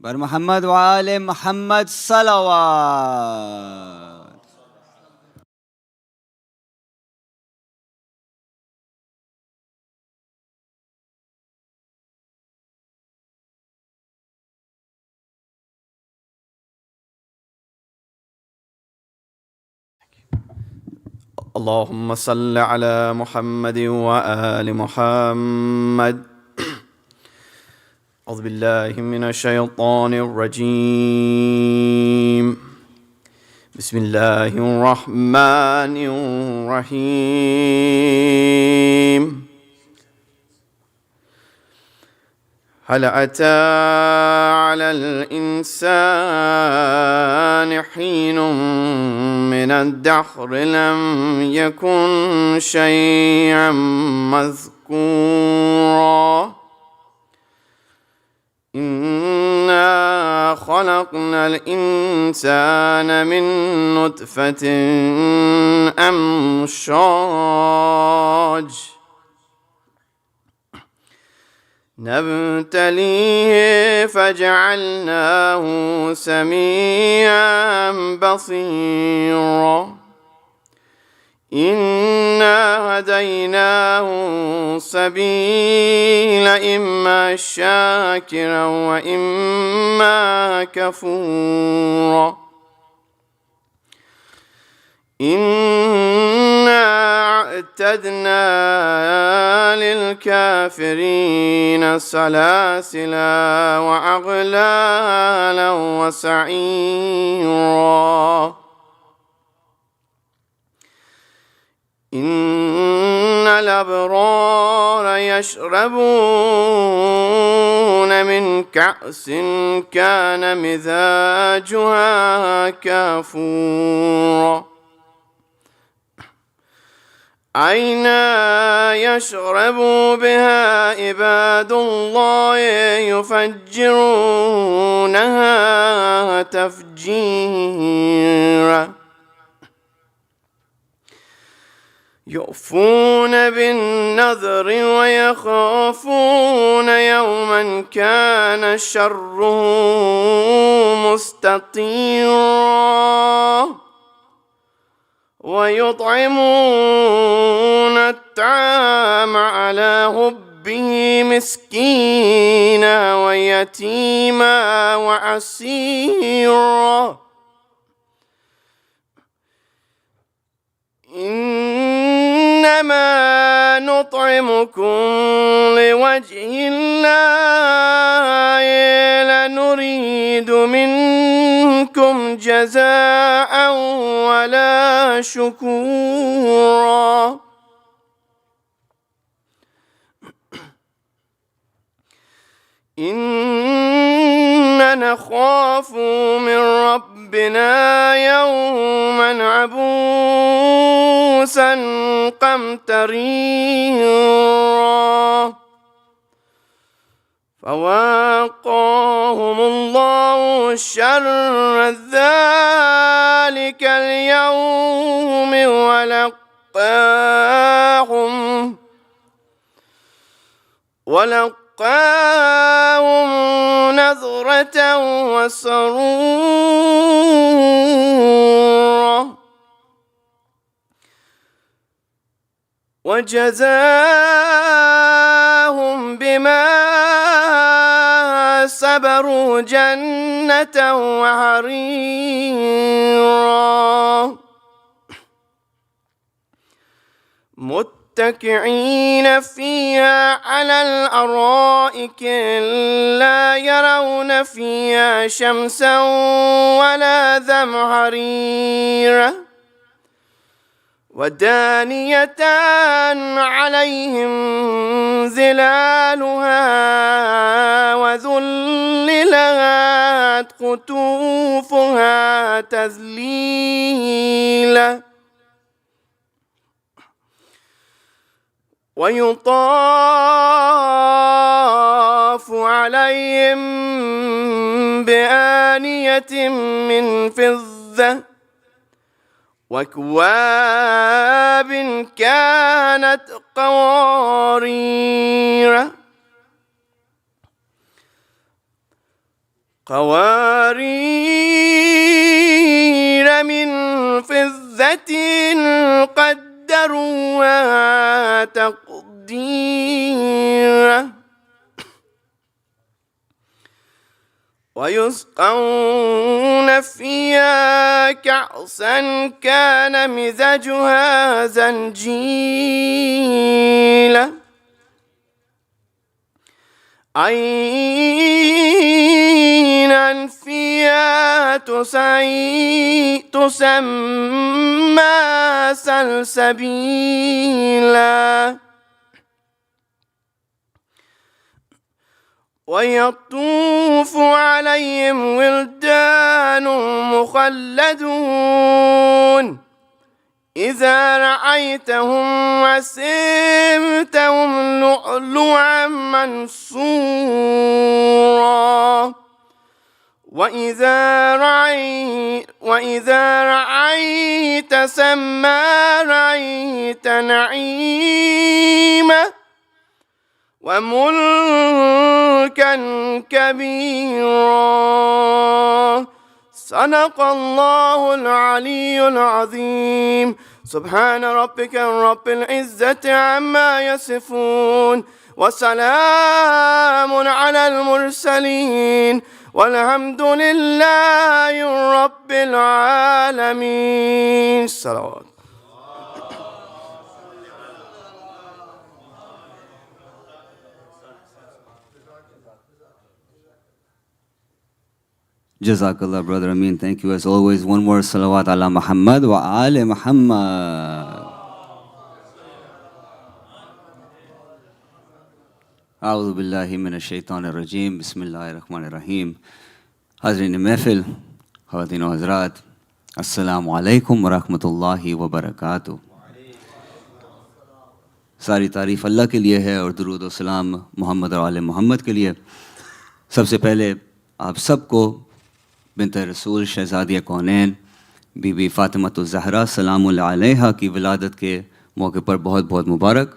بر محمد وآل محمد صلوات. اللهم صل على محمد وآل محمد. أعوذ بالله من الشيطان الرجيم. بسم الله الرحمن الرحيم. هل أتى على الإنسان حين من الدهر لم يكن شيئا مذكورا. إنا خلقنا الإنسان من نطفة أمشاج نبتليه فجعلناه سميعا بصيرا. إنا هديناه السبيل إما شاكرا وإما كفورا. إنا أعتدنا للكافرين سلاسلا وأغلالا وسعيرا. إن الأبرار يشربون من كأس كان مزاجها كافورا. عينا يشرب بها عباد الله يفجرونها تفجيرا. يؤفون بالنذر ويخافون يوما كان شره مستطيرا. ويطعمون الطعام على حبه مسكينا ويتيما وأسيرا. إنما نطعمكم لوجه الله لا نريد منكم جزاء ولا شكورا. إنا نخاف من ربنا يوما عبوسا قمطريرا. فوقاهم الله شر ذلك اليوم ولقاهم نظرة وسرورا. وجزاهم بما صبروا جنة وحريرا. متكئين فيها على الأرائك لا يرون فيها شمسا ولا زمهريرا. ودانية عليهم ظلالها وذللت قطوفها تذليلا. ويطاف عليهم بآنية من فضة وأكواب كانت قوارير. قوارير من فضة قدروها تقديرا ويسقون فيها كأسا كان مزاجها زنجيلا عينا فيها تسمى سلسبيلا ويطوف عليهم ولدان مخلدون إذا رأيتهم حسبتهم لؤلؤا منثورا وإذا رأيت ثم رأيت نعيما وملكا كبيرا صدق الله العلي العظيم سبحان ربك رب العزة عما يصفون وسلام على المرسلين والحمد لله رب العالمين. صلوات. Jazakallah, brother Amin. Thank you as always. One more salawat ala Muhammad wa ali Muhammad. اعوذ باللہ من الشیطان الرجیم بسم اللہ الرحمن الرحیم. حاضرین محفل، خواتین و حضرات، السلام علیکم ورحمۃ اللہ وبرکاتہ. ساری تعریف اللہ کے لیے ہے اور درود و سلام محمد اور آل محمد کے لیے. سب سے پہلے آپ سب کو بنت رسول شہزادیہ کونین بی بی فاطمہ الزہرا سلام اللہ علیہا کی ولادت کے موقع پر بہت بہت مبارک.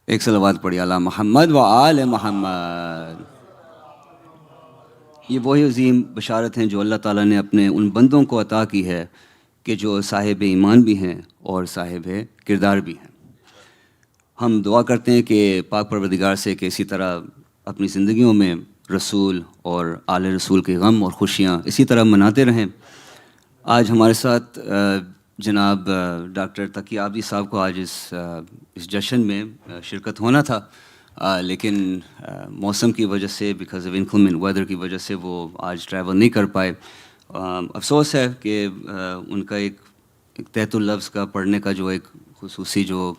ایک صلوات پڑھی علی محمد و آل محمد. یہ وہی عظیم بشارت ہیں جو اللہ تعالیٰ نے اپنے ان بندوں کو عطا کی ہے کہ جو صاحب ایمان بھی ہیں اور صاحب کردار بھی ہیں. ہم دعا کرتے ہیں کہ پاک پروردگار سے کہ اسی طرح اپنی زندگیوں میں رسول اور آل رسول کے غم اور خوشیاں اسی طرح مناتے رہیں. آج ہمارے ساتھ جناب ڈاکٹر تقی عابدی صاحب کو آج اس جشن میں شرکت ہونا تھا، لیکن موسم کی وجہ سے بیکاز آف انکلمنٹ ویدر کی وجہ سے وہ آج ٹریول نہیں کر پائے. افسوس ہے کہ ان کا ایک تحت اللفظ کا پڑھنے کا جو ایک خصوصی جو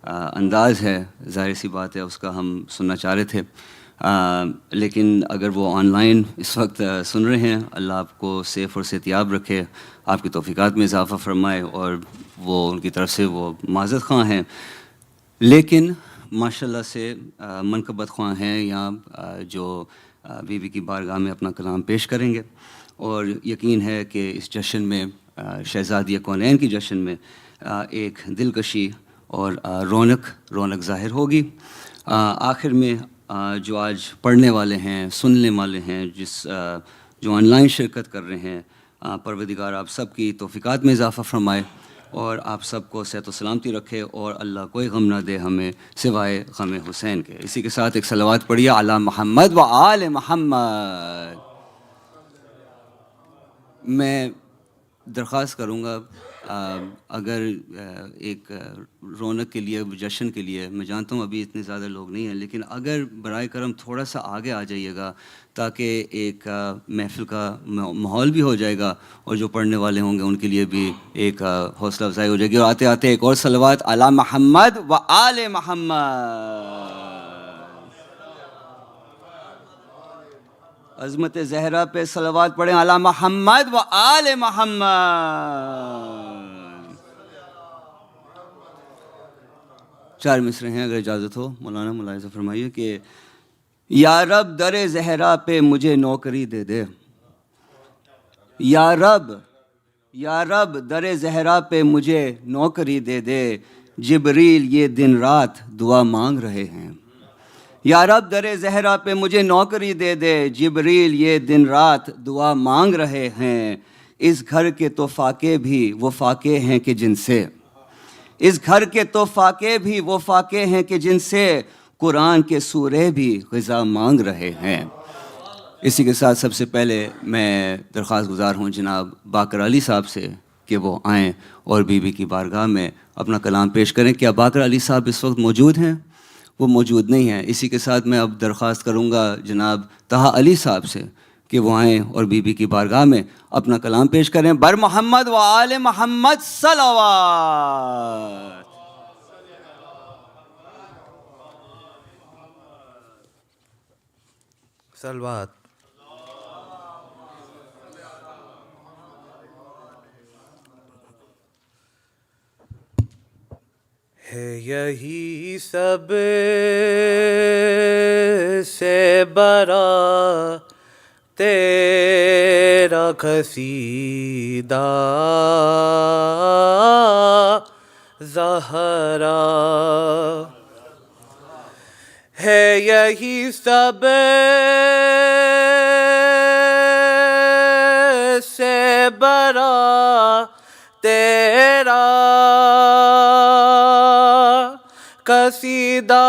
انداز ہے، ظاہر سی بات ہے اس کا ہم سننا چاہ رہے تھے، لیکن اگر وہ آن لائن اس وقت سن رہے ہیں، اللہ آپ کو سیف اور صحتیاب رکھے، آپ کی توفیقات میں اضافہ فرمائے، اور وہ ان کی طرف سے وہ معذرت خواہ ہیں لیکن ماشاءاللہ سے منقبت خواہ ہیں یہاں جو بی بی کی بارگاہ میں اپنا کلام پیش کریں گے. اور یقین ہے کہ اس جشن میں شہزادیہ کونین کی جشن میں ایک دلکشی اور رونق ظاہر ہوگی. آخر میں جو آج پڑھنے والے ہیں، سننے والے ہیں، جو آن لائن شرکت کر رہے ہیں، پروردگار آپ سب کی توفیقات میں اضافہ فرمائے اور آپ سب کو صحت و سلامتی رکھے اور اللہ کوئی غم نہ دے ہمیں سوائے غم حسین کے. اسی کے ساتھ ایک صلوات پڑھیے علی محمد و آل محمد. میں درخواست کروں گا اگر ایک رونق کے لیے، جشن کے لیے، میں جانتا ہوں ابھی اتنے زیادہ لوگ نہیں ہیں، لیکن اگر برائے کرم تھوڑا سا آگے آ جائیے گا تاکہ ایک محفل کا ماحول بھی ہو جائے گا اور جو پڑھنے والے ہوں گے ان کے لیے بھی ایک حوصلہ افزائی ہو جائے گی. اور آتے آتے ایک اور صلوات علی محمد و آل محمد. عظمت زہرا پہ صلوات پڑھیں علی محمد و آل محمد. 4 مصرے ہیں اگر اجازت ہو. مولانا ملاحظہ فرمائیے کہ یا رب در زہرا پہ مجھے نوکری دے دے، یا رب در زہرا پہ مجھے نوکری دے دے، جبریل یہ دن رات دعا مانگ رہے ہیں. یا رب در زہرا پہ مجھے نوکری دے دے، جبریل یہ دن رات دعا مانگ رہے ہیں، اس گھر کے تو فاقے بھی وہ فاقے ہیں کہ جن سے، اس گھر کے تو فاقے بھی وہ فاقے ہیں کہ جن سے قرآن کے سورے بھی غذا مانگ رہے ہیں۔ اسی کے ساتھ سب سے پہلے میں درخواست گزار ہوں جناب باقر علی صاحب سے کہ وہ آئیں اور بی بی کی بارگاہ میں اپنا کلام پیش کریں۔ کیا باقر علی صاحب اس وقت موجود ہیں؟ وہ موجود نہیں ہیں۔ اسی کے ساتھ میں اب درخواست کروں گا جناب طہا علی صاحب سے کہ وہ آئیں اور بی بی کی بارگاہ میں اپنا کلام پیش کریں۔ بر محمد و آل محمد صلوات۔ صلوات۔ ہے یہی سب سے بڑا تیرا قصیدہ زہرا، ہے یہی سب سے بڑا تیرا قصیدہ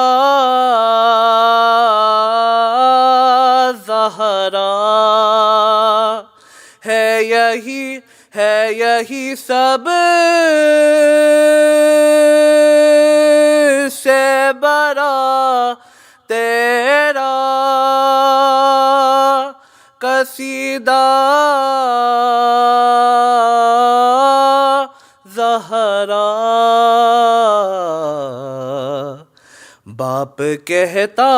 زہرا، ہے یہی سب سے بڑا تیرا قصیدہ زہرا۔ باپ کہتا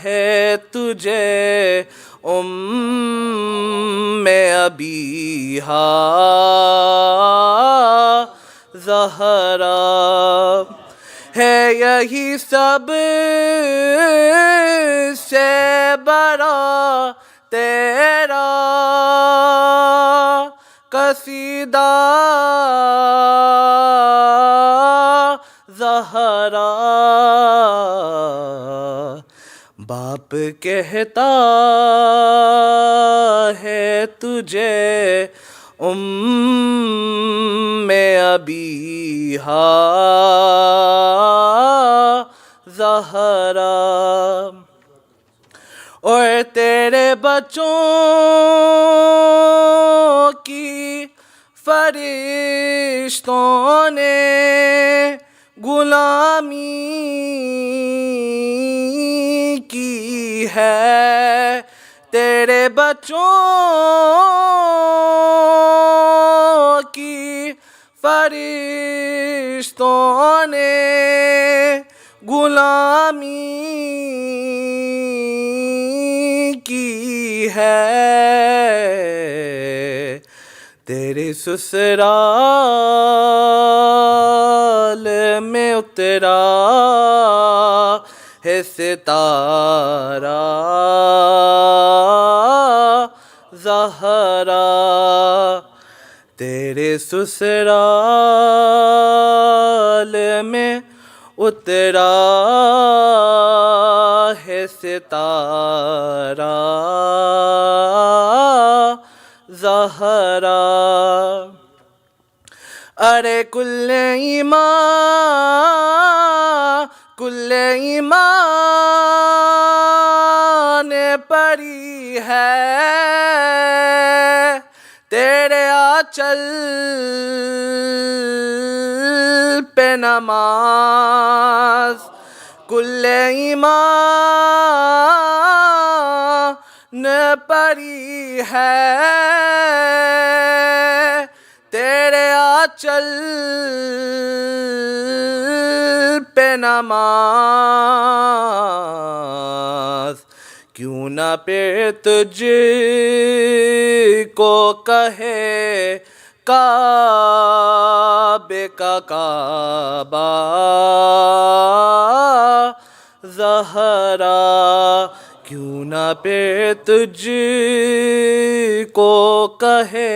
ہے تجھے ابیہا زہرا، ہے یہی سب سے بڑا تیرا قصیدہ زہرا۔ باپ کہتا ہے تجھے ابیہا زہرا، اور تیرے بچوں کی فرشتوں نے غلامی کی ہے، تیرے بچوں کی فرشتوں نے غلامی کی ہے، تیرے سسرال میں اترا ہے ستارہ زہرا، تیرے سسرال میں اترا ہے ستارہ زہرا۔ ارے کل ایمان پری ہے تیرے آنچل پہ نماز، کل ایمان پری ہے تیرے آنچل پہ نماز، کیوں نہ پھر تجھ کو کہے کعبے کا کعبہ زہرا، کیوں نہ پھر تجھ کو کہے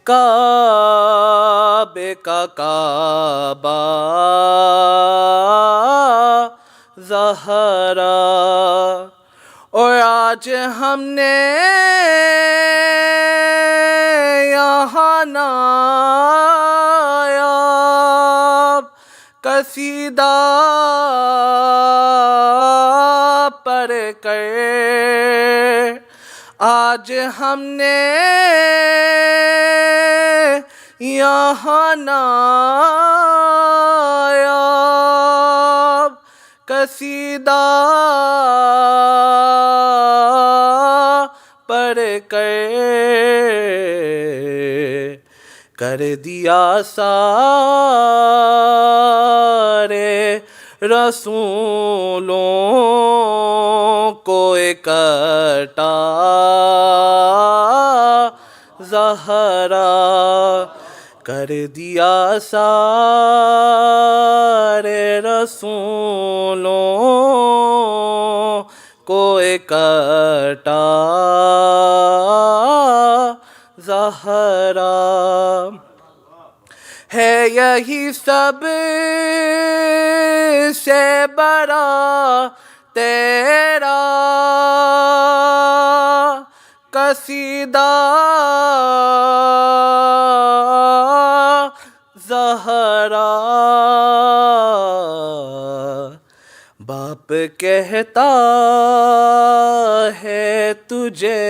کعبے کا کعبہ زہرا. اور آج ہم نے یہاں نایاب قصیدہ پڑھ کر، آج ہم نے یہاں نایاب قصیدہ پڑھ کر دیا سارے رسولوں کو اکٹھا. زہرا کر دیا سارے رسولوں کو اکٹھا. زہرا ہے یہی سب سے بڑا تیرا قصیدہ. زہرا باپ کہتا ہے تجھے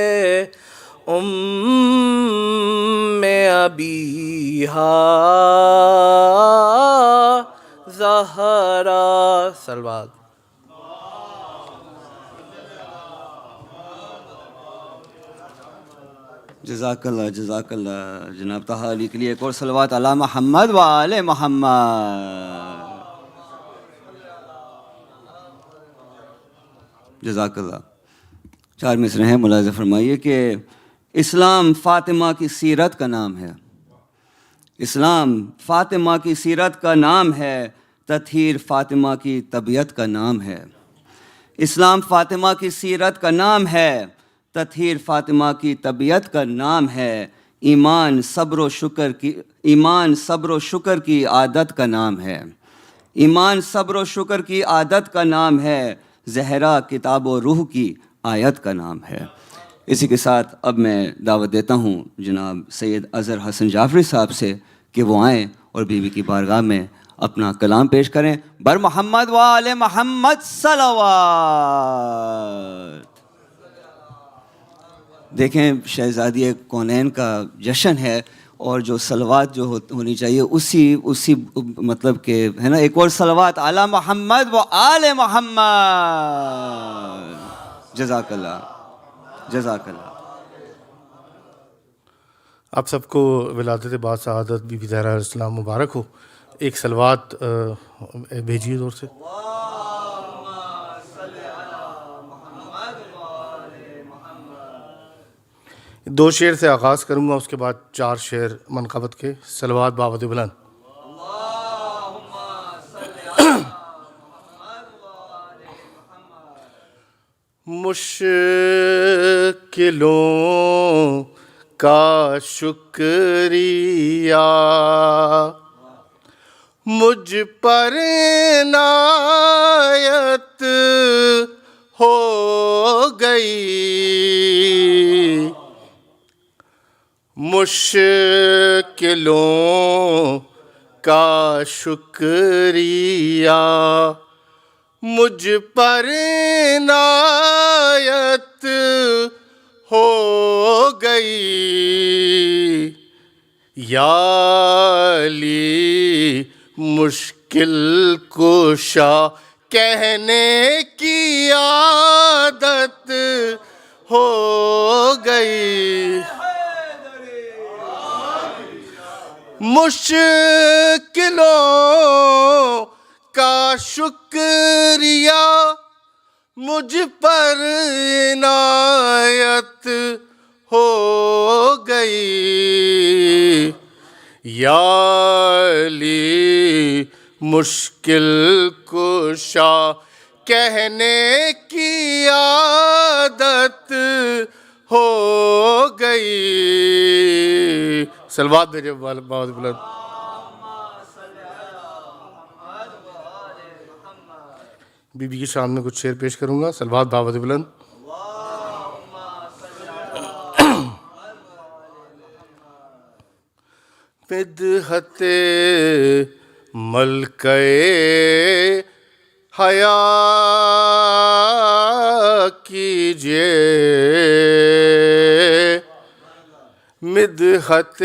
ابیہا. زہرا صلوات. جزاک اللہ جزاک اللہ. جناب طہ علی کے لیے ایک اور صلوات علی محمد و آل محمد. جزاک اللہ. 4 مصرے ہیں، ملاحظہ فرمائیے کہ اسلام فاطمہ کی سیرت کا نام ہے. اسلام فاطمہ کی سیرت کا نام ہے، تطہیر فاطمہ کی طبیعت کا نام ہے. اسلام فاطمہ کی سیرت کا نام ہے، تطہیر فاطمہ کی طبیعت کا نام ہے. ایمان صبر و شکر کی عادت کا نام ہے. ایمان صبر و شکر کی عادت کا نام ہے. زہرا کتاب و روح کی آیت کا نام ہے. اسی کے ساتھ اب میں دعوت دیتا ہوں جناب سید اظہر حسن جعفری صاحب سے کہ وہ آئیں اور بیوی کی بارگاہ میں اپنا کلام پیش کریں. بر محمد و آل محمد صلوات. دیکھیں شہزادی کونین کا جشن ہے، اور جو صلوات جو ہونی چاہیے اسی مطلب کہ ہے نا. ایک اور صلوات علی محمد و آل محمد. جزاک اللہ جزاک اللہ. آپ سب کو ولادت بعد سعادت بی بی زہرا علیہ السلام مبارک ہو. ایک صلوات بھیجیے دور سے. 2 شعر سے آغاز کروں گا، اس کے بعد 4 شعر منقبت کے. صلوات باوت بلند. مشکلوں کا شکریہ مجھ پر عنایت ہو گئی. مشکلوں کا شکریہ مجھ پر عنایت ہو گئی. یا علی مشکل کشا کہنے کی عادت ہو گئی. مشکلوں کا شکریہ مجھ پر عنایت ہو گئی. یا علی مشکل کشا کہنے کی عادت ہو گئی. صلوات بھیجے بہت بلند. بی بی کی شان میں کچھ شعر پیش کروں گا. صلوات بآواز بلند. مدحت ملکہ حیا کیجئے, مدحت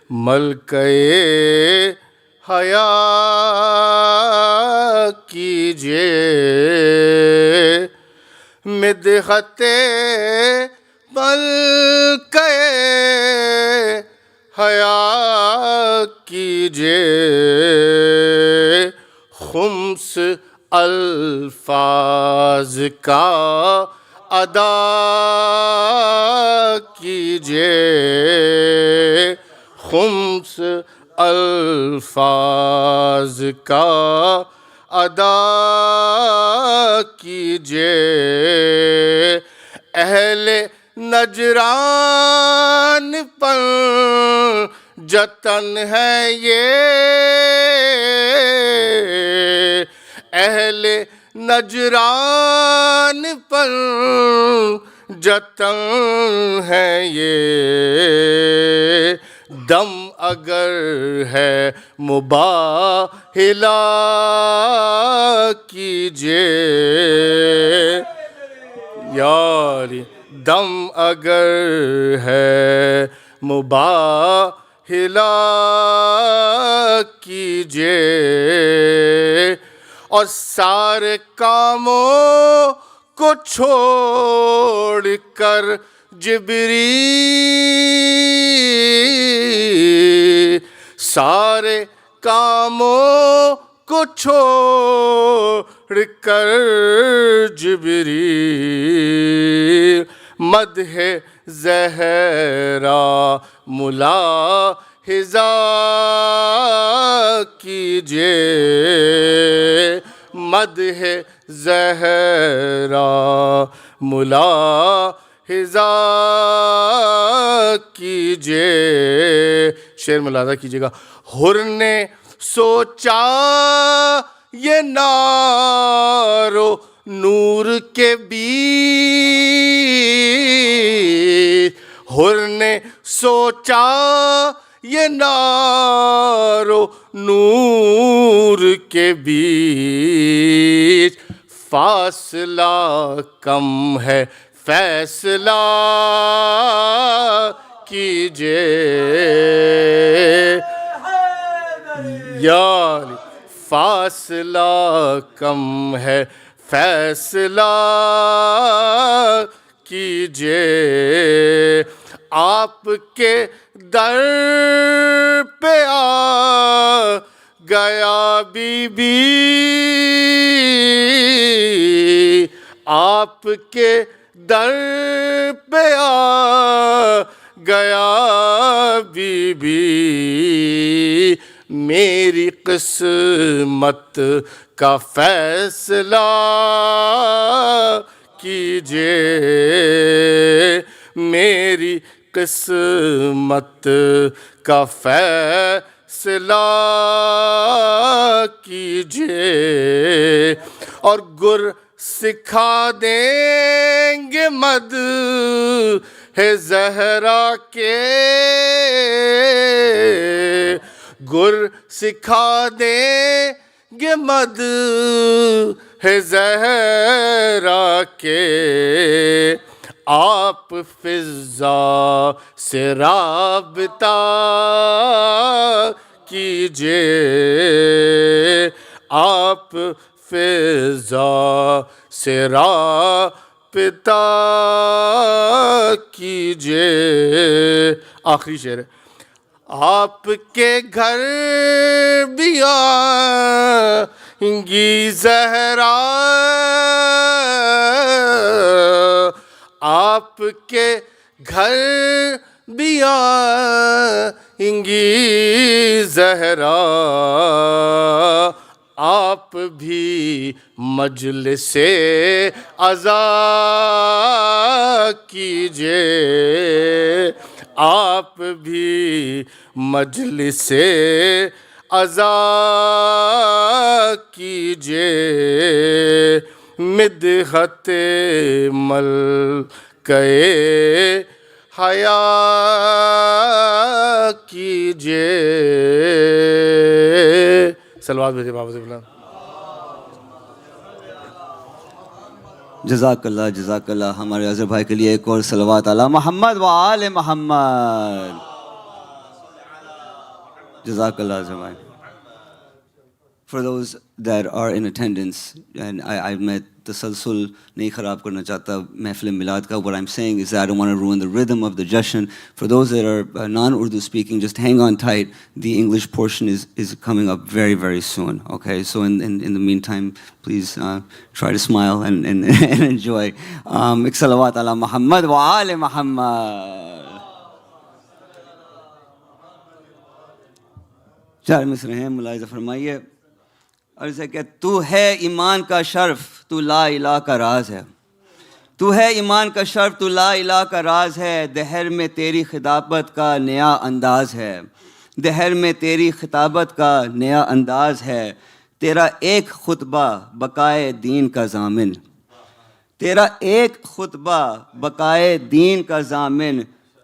ملکہ حیا کیجئے, مدحت ملکہ حیا کیجئے, خمس الفاظ کا ادا کیجئے, خمس الفاظ کا ادا کیجئے, اہل نجران پر جتن ہے یہ, اہل نجران پر جتن ہے یہ, دم اگر ہے مباہلہ کیجئے, یاری دم اگر ہے مباہلہ کیجئے, اور سارے کاموں کو چھوڑ کر جبریل, سارے کاموں کو چھوڑ کر جبریل, مدح زہرا ملاحظہ کیجئے, مدح زہرا ملاحظہ کیجئے. شعر ملاحظہ کیجئے گا. حر نے سوچا یہ نار و نور کے بیچ, حر نے سوچا یہ نار و نور کے بیچ, فاصلہ کم ہے فیصلہ کیجئے, یا فاصلہ کم ہے فیصلہ کیجئے, آپ کے در پہ آ گیا بی بی, آپ کے در پہ آ گیا بی بی, میری قسمت کا فیصلہ کیجئے, میری قسمت کا فیصلہ کیجئے, اور گر سکھا دیں گے مدح زہرا کے, گر سکھا دیں گے مدح زہرا کے, آپ فضا سے رابطہ کیجئے, آپ فضا سے رابطہ کیجئے. آخری شعر ہے. آپ کے گھر بھی آئیں گی زہرا, آپ کے گھر بھی آئیں گی زہرا, آپ بھی مجلس عزا کیجئے, آپ بھی مجلس عزا کیجے مدحت ملکہ حیا کیجے. صلوات بھیجے بابا سے بلند. جزاک اللہ. ہمارے اظہر بھائی کے لیے ایک اور صلوات علی محمد و آل محمد. جزاک اللہ اظہر بھائی. For those that are in attendance, and میں تسلسل نہیں خراب کرنا چاہتا محفل میلاد کا. What I'm saying is that I don't want to ruin the rhythm of the Jashan. For those that are non-Urdu speaking, just hang on tight. The English portion is coming up very, very soon. Okay, so in the meantime, please try to smile and enjoy. Ek salawat ala Muhammad wa ala Muhammad. چار مصرے ہیں, ملاحظہ فرمائیے. عرض ہے کہ تو ہے ایمان کا شرف, تو لا الہ کا راز ہے. تو ہے ایمان کا شرف, تو لا الہ کا راز ہے. دہر میں تیری خطابت کا نیا انداز ہے. دہر میں تیری خطابت کا نیا انداز ہے. تیرا ایک خطبہ بقائے دین کا ضامن. تیرا ایک خطبہ بقائے دین کا ضامن.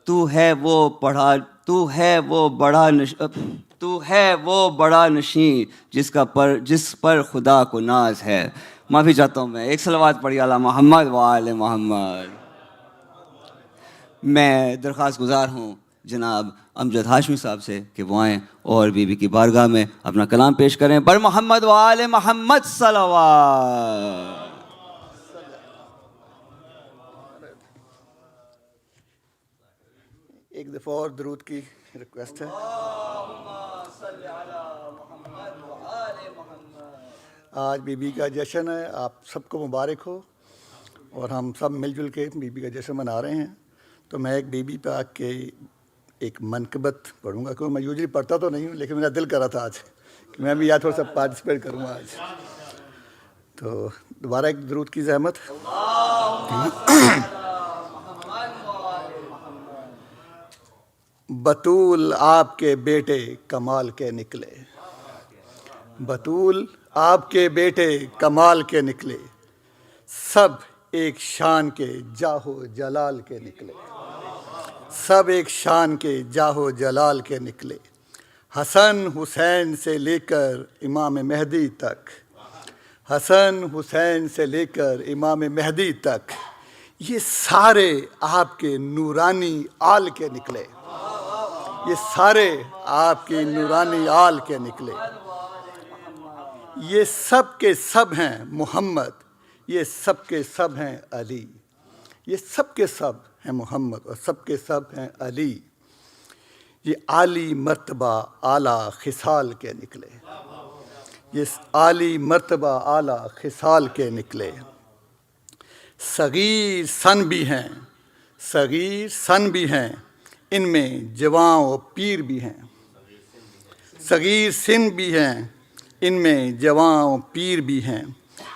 تو ہے وہ بڑا نشیں جس پر خدا کو ناز ہے. معافی چاہتا ہوں میں. ایک صلوات پڑھی علی محمد و آل محمد. میں درخواست گزار ہوں جناب امجد ہاشمی صاحب سے کہ وہ آئیں اور بی بی کی بارگاہ میں اپنا کلام پیش کریں. بر محمد و آل محمد صلوات. ایک دفعہ اور درود کی ریکویسٹ ہے. آج بی بی کا جشن ہے, آپ سب کو مبارک ہو, اور ہم سب مل جل کے بی بی کا جشن منا رہے ہیں. تو میں ایک بی بی پاک کے ایک منقبت پڑھوں گا, کیونکہ میں یوزلی پڑھتا تو نہیں ہوں, لیکن میرا دل کر رہا تھا آج کہ میں بھی یاد تھوڑا سا پارٹیسپیٹ کروں گا آج. تو دوبارہ ایک درود کی زحمت. بطول آپ کے بیٹے کمال کے نکلے. بطول آپ کے بیٹے کمال کے نکلے. سب ایک شان کے جاہ و جلال کے نکلے. سب ایک شان کے جاہ و جلال کے نکلے. حسن حسین سے لے کر امام مہدی تک. حسن حسین سے لے کر امام مہدی تک. یہ سارے آپ کے نورانی آل کے نکلے. یہ سارے آپ کی نورانی آل کے نکلے. یہ سب کے سب ہیں محمد, یہ سب کے سب ہیں علی. یہ سب کے سب ہیں محمد اور سب کے سب ہیں علی. یہ عالی مرتبہ اعلیٰ خصال کے نکلے. یہ عالی مرتبہ اعلیٰ خصال کے نکلے. صغیر سن بھی ہیں, صغیر سن بھی ہیں, ان میں جواں و پیر بھی ہیں. صغیر سن بھی ہیں, ان میں جواں و پیر بھی ہیں.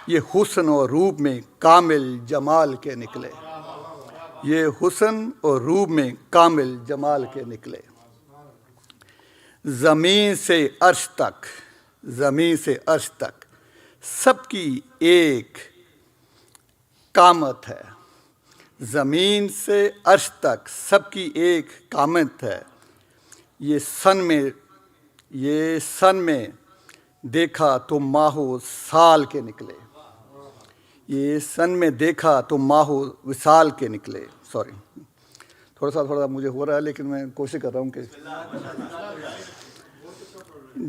یہ حسن و روپ میں کامل جمال کے نکلے. یہ حسن اور روپ میں کامل جمال کے نکلے. زمین سے عرش تک, زمین سے عرش تک سب کی ایک قامت ہے. زمین سے عرش تک سب کی ایک قامت ہے. یہ سن میں دیکھا تو ماہ و سال کے نکلے. یہ سن میں دیکھا تو ماہ و وصال کے نکلے. سوری, تھوڑا مجھے ہو رہا ہے, لیکن میں کوشش کر رہا ہوں کہ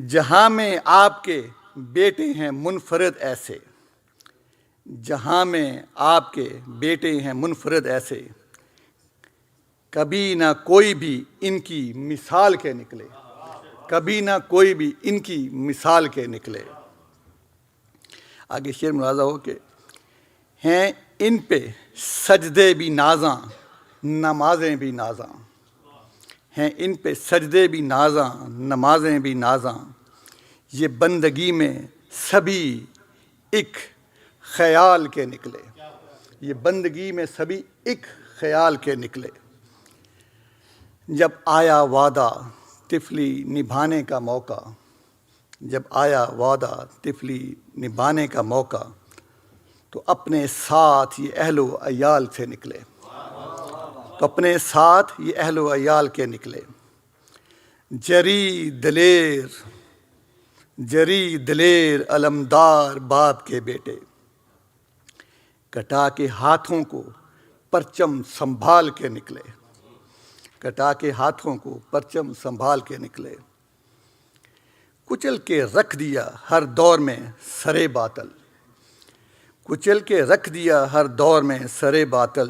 جہاں میں آپ کے بیٹے ہیں منفرد ایسے. جہاں میں آپ کے بیٹے ہیں منفرد ایسے. کبھی نہ کوئی بھی ان کی مثال کے نکلے. کبھی نہ کوئی بھی ان کی مثال کے نکلے. آگے شعر ملاحظہ ہو کہ ہیں ان پہ سجدے بھی نازاں, نمازیں بھی نازاں. ہیں ان پہ سجدے بھی نازاں, نمازیں بھی نازاں. یہ بندگی میں سبھی ایک خیال کے نکلے. یہ بندگی میں سبھی ایک خیال کے نکلے. جب آیا وعدہ طفلی نبھانے کا موقع, جب آیا وعدہ طفلی نبھانے کا موقع تو اپنے ساتھ یہ اہل و عیال سے نکلے، تو اپنے ساتھ یہ اہل و عیال کے نکلے۔ جری دلیر علمدار باپ کے بیٹے، کٹا کے ہاتھوں کو پرچم سنبھال کے نکلے، کٹا کے ہاتھوں کو پرچم سنبھال کے نکلے۔ کچل کے رکھ دیا ہر دور میں سرے باطل، کچل کے رکھ دیا ہر دور میں سرے باطل،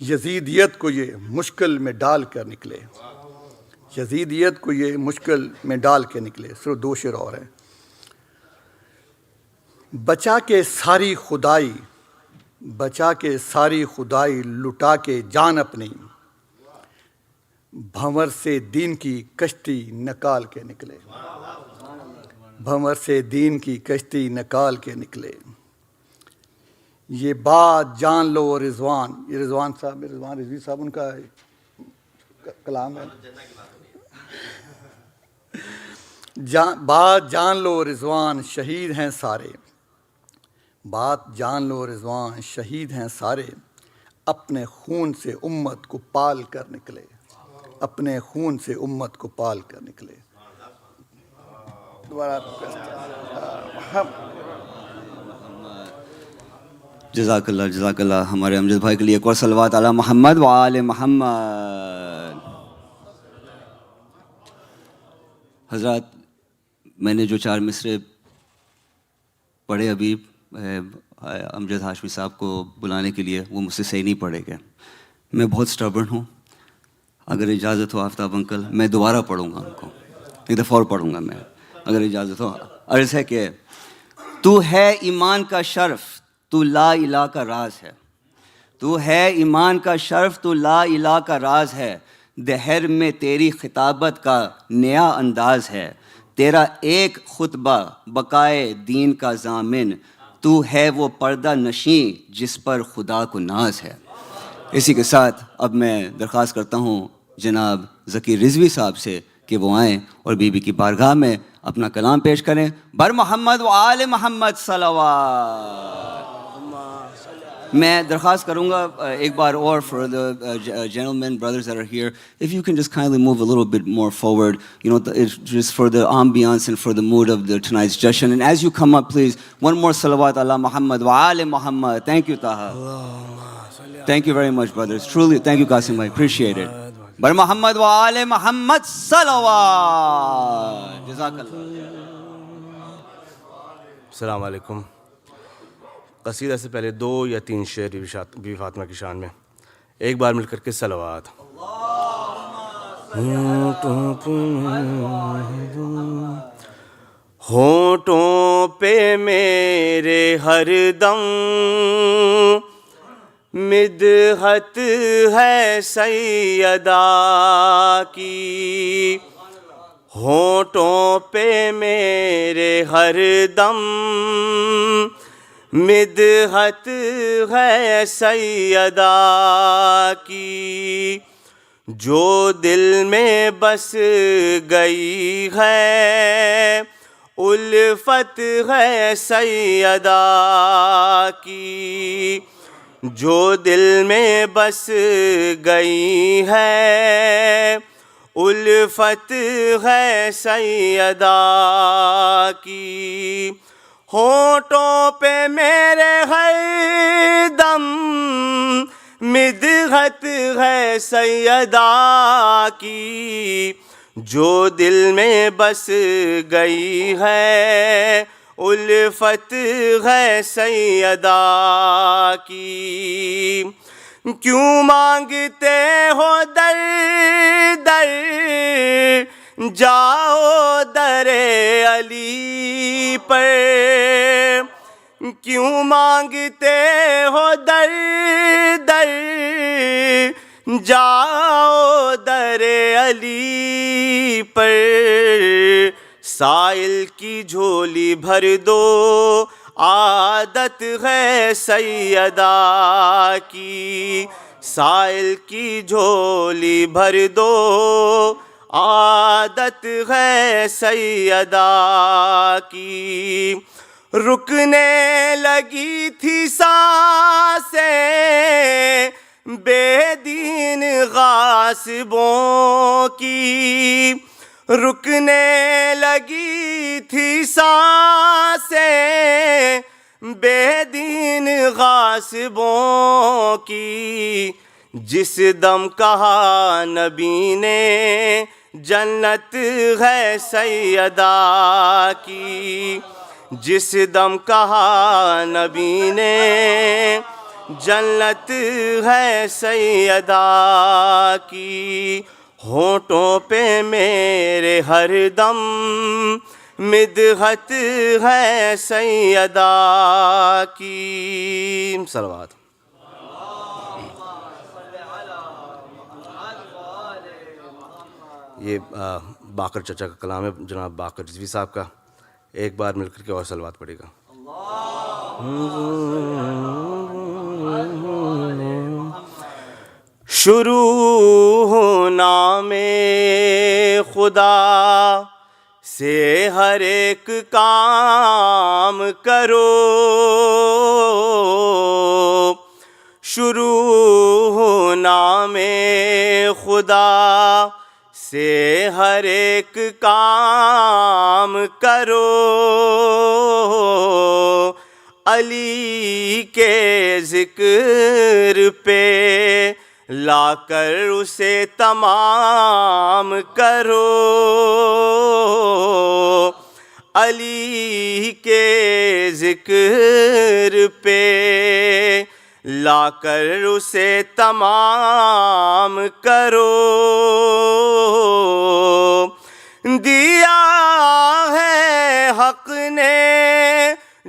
یزیدیت کو یہ مشکل میں ڈال کر نکلے، یزیدیت کو یہ مشکل میں ڈال کے نکلے۔ صرف 2 شعر اور ہیں۔ بچا کے ساری خدائی، بچا کے ساری خدائی لٹا کے جان اپنی، بھنور سے دین کی کشتی نکال کے نکلے، بھنور سے دین کی کشتی نکال کے نکلے۔ یہ بات جان لو رضوان، یہ رضوان صاحب، رضوان رضوی صاحب ان کا کلام ہے۔ بات جان لو رضوان شہید ہیں سارے، بات جان لو رضوان شہید ہیں سارے، اپنے خون سے امت کو پال کر نکلے، اپنے خون سے امت کو پال کر نکلے۔ دوبارہ جزاک اللہ، جزاک اللہ۔ ہمارے امجد بھائی کے لیے ایک اور صلوات علی محمد و آل محمد۔ حضرات، میں نے جو 4 مصرے پڑھے ابھی امجد ہاشمی صاحب کو بلانے کے لیے، وہ مجھ سے صحیح نہیں پڑھے گئے۔ میں بہت سٹربن ہوں، اگر اجازت ہو آفتاب انکل میں دوبارہ پڑھوں گا ان کو، ایک دفعہ اور پڑھوں گا میں، اگر اجازت ہو۔ عرض ہے کہ تو ہے ایمان کا شرف، تو لا الہ کا راز ہے، تو ہے ایمان کا شرف، تو لا الہ کا راز ہے، دہر میں تیری خطابت کا نیا انداز ہے، تیرا ایک خطبہ بقائے دین کا ضامن، تو ہے وہ پردہ نشیں جس پر خدا کو ناز ہے۔ اسی کے ساتھ اب میں درخواست کرتا ہوں جناب ذکی رضوی صاحب سے کہ وہ آئیں اور بی بی کی بارگاہ میں اپنا کلام پیش کریں۔ بر محمد و آل محمد صلوات۔ میں درخواست کروں گا ایک بار اور for the gentlemen, brothers that are here, if you can just kindly move a little bit more forward, it's just for the ambiance and for the mood of tonight's Jashan. And as you come up, please, one more salawat ala Muhammad wa ali Muhammad. Thank you, Taha. Thank you very much, brothers. Truly, thank you, Qasim bhai. Appreciate it. Bar Muhammad wa ali Muhammad salawat. Jazakallah. السلام علیکم۔ قصیدہ سے پہلے 2 یا 3 شعر be Fatima کی شان میں، ایک بار مل کر کے صلوات۔ ہونٹوں پہ میرے ہر دم مدحت ہے سیدہ کی، ہونٹوں پہ میرے ہر دم مدحت ہے سیدہ کی، جو دل میں بس گئی ہے الفت ہے سیدہ کی، جو دل میں بس گئی ہے الفت ہے سیدہ کی، ہونٹوں پہ میرے ہر دم مدحت ہے سیدہ کی، جو دل میں بس گئی ہے الفت ہے سیدہ کی، کیوں مانگتے ہو در در جاؤ در علی پر، کیوں مانگتے ہو در در جاؤ در علی پر، سائل کی جھولی بھر دو عادت ہے سیدہ کی، سائل کی جھولی بھر دو عادت ہے سیدہ کی، رکنے لگی تھی سانسیں بے دین غاصبوں کی، رکنے لگی تھی سانسیں بے دین غاصبوں کی، جس دم کہا نبی نے جنت ہے سیدہ کی، جس دم کہا نبی نے جنت ہے سیدہ کی، ہونٹوں پہ میرے ہر دم مدحت ہے سیدہ کی۔ صلوات۔ یہ باقر چچا کا کلام ہے، جناب باقر رضوی صاحب کا، ایک بار مل کر کے اور صلوات پڑھے گا۔ شروع ہو نام خدا سے ہر ایک کام کرو، شروع ہو نام خدا سے ہر ایک کام کرو، علی کے ذکر پہ لا کر اسے تمام کرو، علی کے ذکر پہ لا کر اسے تمام کرو، دیا ہے حق نے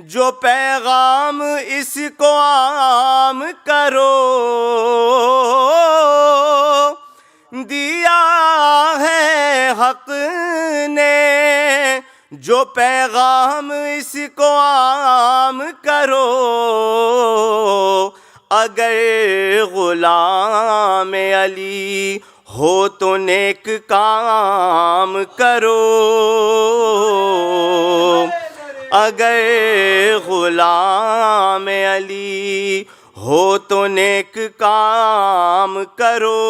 جو پیغام اس کو عام کرو، دیا ہے حق نے جو پیغام اس کو عام کرو، اگر غلام علی ہو تو نیک کام کرو، اگر غلام علی ہو تو نیک کام کرو،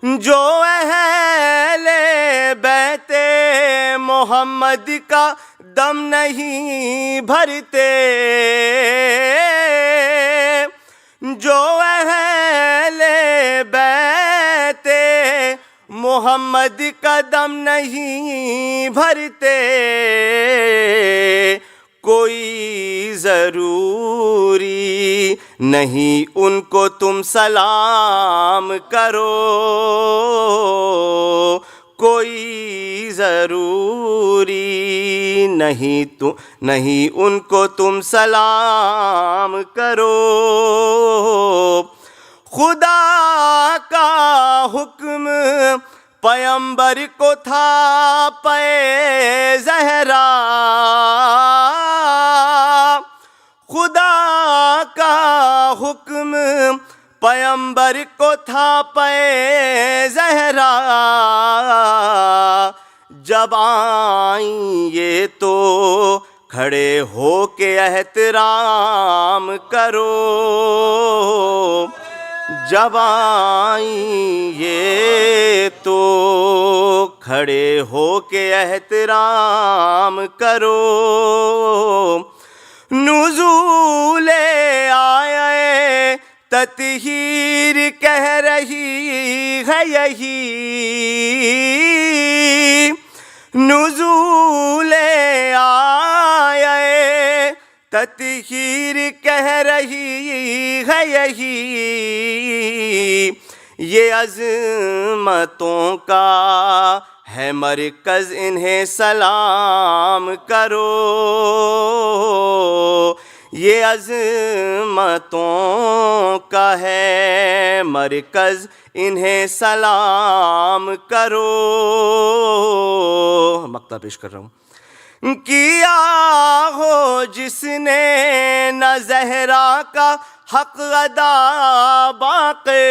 جو اہل بیت محمد کا دم نہیں بھرتے، جو اہل بیت محمد کا دم نہیں بھرتے، کوئی ضروری نہیں ان کو تم سلام کرو، کوئی ضروری نہیں ان کو تم سلام کرو، خدا کا حکم پیمبر کو تھا پے زہرا، خدا کا حکم پیمبر کو تھا پے زہرا، جب آئیں یہ تو کھڑے ہو کے احترام کرو، جب آئیں یہ تو کھڑے ہو کے احترام کرو، نزول آئے تطہیر کہہ رہی ہے یہی، نزول آئے تطہیر کہہ رہی ہے یہی، یہ عظمتوں کا ہے مرکز انہیں سلام کرو، یہ عظمتوں کا ہے مرکز انہیں سلام کرو۔ مقطع پیش کر رہا ہوں۔ کیا ہو جس نے نہ زہرا کا حق ادا باقی،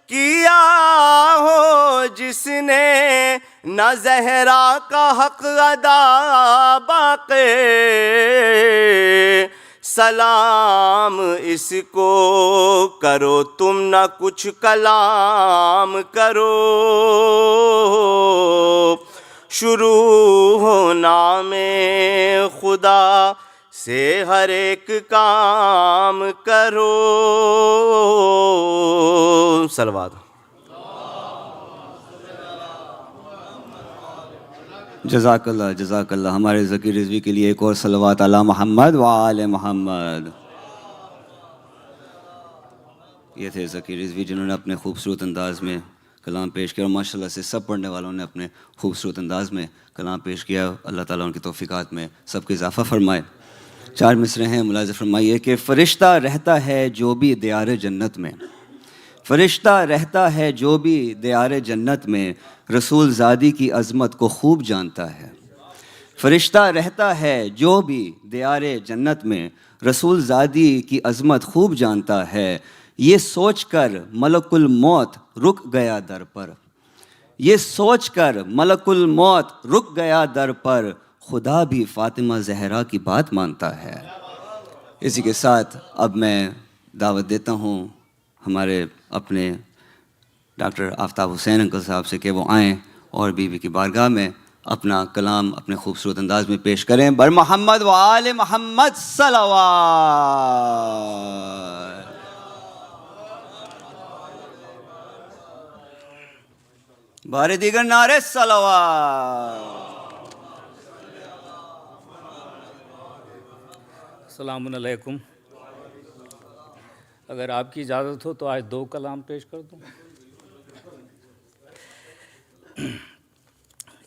کیا ہو جس نے نہ زہرا کا حق ادا باقی سلام اس کو کرو تم نہ کچھ کلام کرو شروع ہو نام خدا سے ہر ایک کام کرو صلوات جزاک اللہ ہمارے ذکی رضوی کے لیے ایک اور صلوات علی محمد وآل محمد. یہ تھے ذکی رضوی جنہوں نے اپنے خوبصورت انداز میں کلام پیش کیا اور ماشاءاللہ سے سب پڑھنے والوں نے اپنے خوبصورت انداز میں کلام پیش کیا. اللہ تعالیٰ ان کی توفیقات میں سب کو اضافہ فرمائے. 4 مصرے ہیں, ملاحظہ فرمائیے کہ فرشتہ رہتا ہے جو بھی دیار جنت میں, فرشتہ رہتا ہے جو بھی دیار جنت میں رسول زادی کی عظمت کو خوب جانتا ہے. فرشتہ رہتا ہے جو بھی دیار جنت میں رسول زادی کی عظمت خوب جانتا ہے. یہ سوچ کر ملک الموت رک گیا در پر, یہ سوچ کر ملک الموت رک گیا در پر, خدا بھی فاطمہ زہرا کی بات مانتا ہے. اسی کے ساتھ اب میں دعوت دیتا ہوں ہمارے اپنے ڈاکٹر آفتاب حسین انکل صاحب سے کہ وہ آئیں اور بیوی کی بارگاہ میں اپنا کلام اپنے خوبصورت انداز میں پیش کریں. بر محمد و آل محمد صلوات. بار دیگر نعرے صلوات. السلام علیکم. اگر آپ کی اجازت ہو تو آج 2 کلام پیش کر دوں.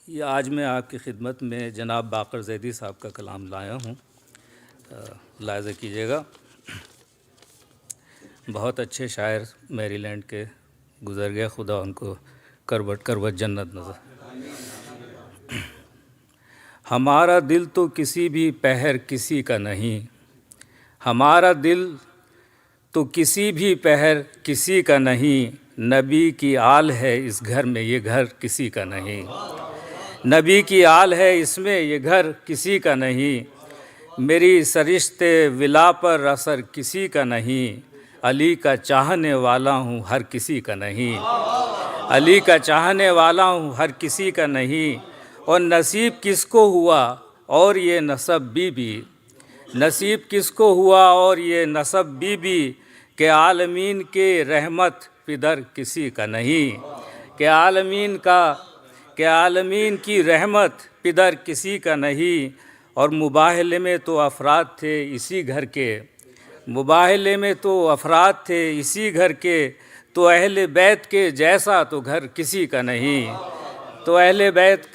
یہ آج میں آپ کی خدمت میں جناب باقر زیدی صاحب کا کلام لایا ہوں, ملاحظہ کیجیے گا. بہت اچھے شاعر میری لینڈ کے گزر گئے, خدا ان کو کروٹ کروٹ جنت نظر. ہمارا دل تو کسی بھی پہر کسی کا نہیں, ہمارا دل تو کسی بھی پہر کسی کا نہیں, نبی کی آل ہے اس گھر میں یہ گھر کسی کا نہیں, نبی کی آل ہے اس میں یہ گھر کسی کا نہیں. میری سرشت ولا پر اثر کسی کا نہیں, علی کا چاہنے والا ہوں ہر کسی کا نہیں, علی کا چاہنے والا ہوں ہر کسی کا نہیں. اور نصیب کس کو ہوا اور یہ نسب بی بی, نصیب کس کو ہوا اور یہ نسب بی بی, کہ عالمین کے رحمت پدر کسی کا نہیں, کہ عالمین کی رحمت پدر کسی کا نہیں. اور مباہلے میں تو افراد تھے اسی گھر کے, مباہلے میں تو افراد تھے اسی گھر کے, تو اہل بیت کے جیسا تو گھر کسی کا نہیں, تو اہل بیت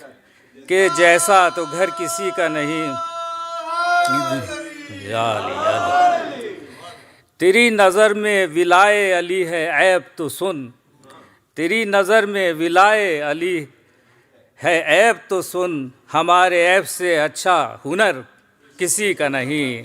کے جیسا تو گھر کسی کا نہیں. یا علی یا علی. تیری نظر میں ولائے علی ہے عیب تو سن, تیری نظر میں ولائے علی ہے عیب تو سن, ہمارے عیب سے اچھا ہنر کسی کا نہیں.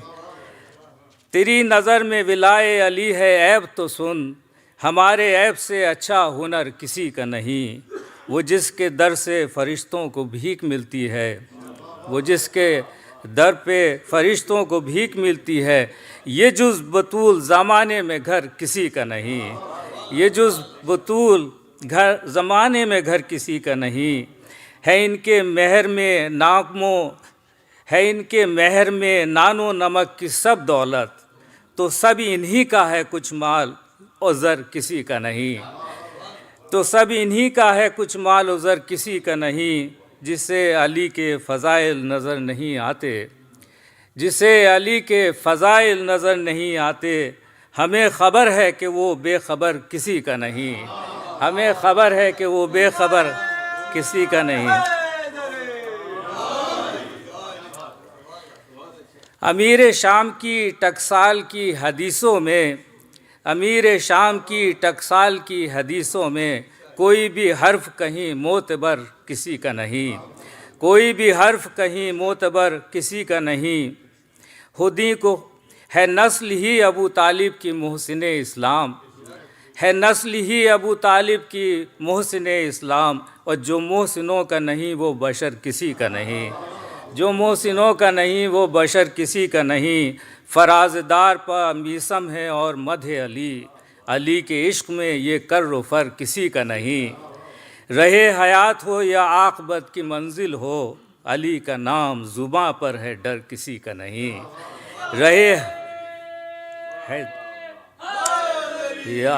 تیری نظر میں ولائے علی ہے عیب تو سن, ہمارے عیب سے اچھا ہنر کسی کا نہیں. وہ جس کے در سے فرشتوں کو بھیک ملتی ہے, وہ جس کے در پہ فرشتوں کو بھیک ملتی ہے, یہ جز بطول زمانے میں گھر کسی کا نہیں, یہ جز بطول زمانے میں گھر کسی کا نہیں. ہے ان کے مہر میں ہے ان کے مہر میں نان و نمک کی سب دولت, تو سب انہی کا ہے کچھ مال اور زر کسی کا نہیں, تو سب انہی کا ہے کچھ مال و زر کسی کا نہیں. جسے علی کے فضائل نظر نہیں آتے, جسے علی کے فضائل نظر نہیں آتے, ہمیں خبر ہے کہ وہ بے خبر کسی کا نہیں, ہمیں خبر ہے کہ وہ بے خبر کسی کا نہیں. امیر شام کی ٹکسال کی حدیثوں میں, امیر شام کی ٹکسال کی حدیثوں میں, کوئی بھی حرف کہیں معتبر کسی کا نہیں, کوئی بھی حرف کہیں معتبر کسی کا نہیں. خودی کو ہے نسل ہی ابو طالب کی محسن اسلام, ہے نسل ہی ابو طالب کی محسن اسلام، اور جو محسنوں کا نہیں وہ بشر کسی کا نہیں، جو محسنوں کا نہیں وہ بشر کسی کا نہیں، فرازدار پا میسم ہے اور مدح علی، علی کے عشق میں یہ کر و فر کسی کا نہیں، رہے حیات ہو یا عاقبت کی منزل ہو، علی کا نام زباں پر ہے ڈر کسی کا نہیں، رہے یا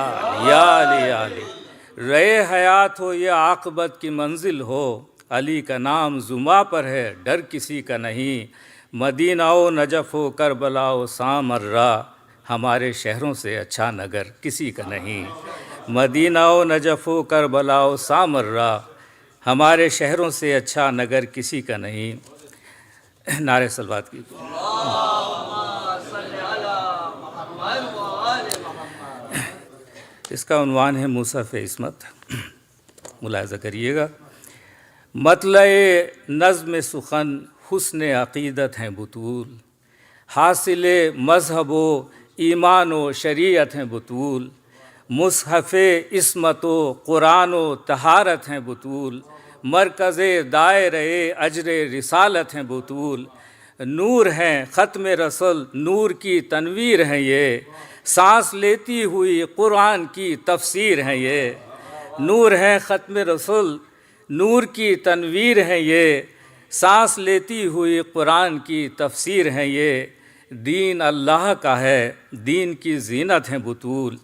علی یا علی، رہے حیات ہو یا عاقبت کی منزل ہو، علی کا نام زباں پر ہے ڈر کسی کا نہیں، مدینہ و نجف و کربلا و سامرہ، ہمارے شہروں سے اچھا نگر کسی کا نہیں، مدینہ و نجف و کربلا و سامرہ، ہمارے شہروں سے اچھا نگر کسی کا نہیں۔ نعرہ صلوات کی اس کا عنوان ہے مصحف عصمت، ملاحظہ کریے گا۔ مطلع نظم سخن حسن عقیدت ہیں بطول، حاصل مذہب و ایمان و شریعت ہیں بطول، مصحف عصمت و قرآن و طہارت ہیں بطول، مرکز دائرہ اجر رسالت ہیں بطول، نور ہیں ختم رسل نور کی تنویر ہیں یہ، سانس لیتی ہوئی قرآن کی تفسیر ہیں یہ، نور ہیں ختم رسل نور کی تنویر ہیں یہ، سانس لیتی ہوئی قرآن کی تفسیر ہیں یہ، دین اللہ کا ہے دین کی زینت ہیں بطول،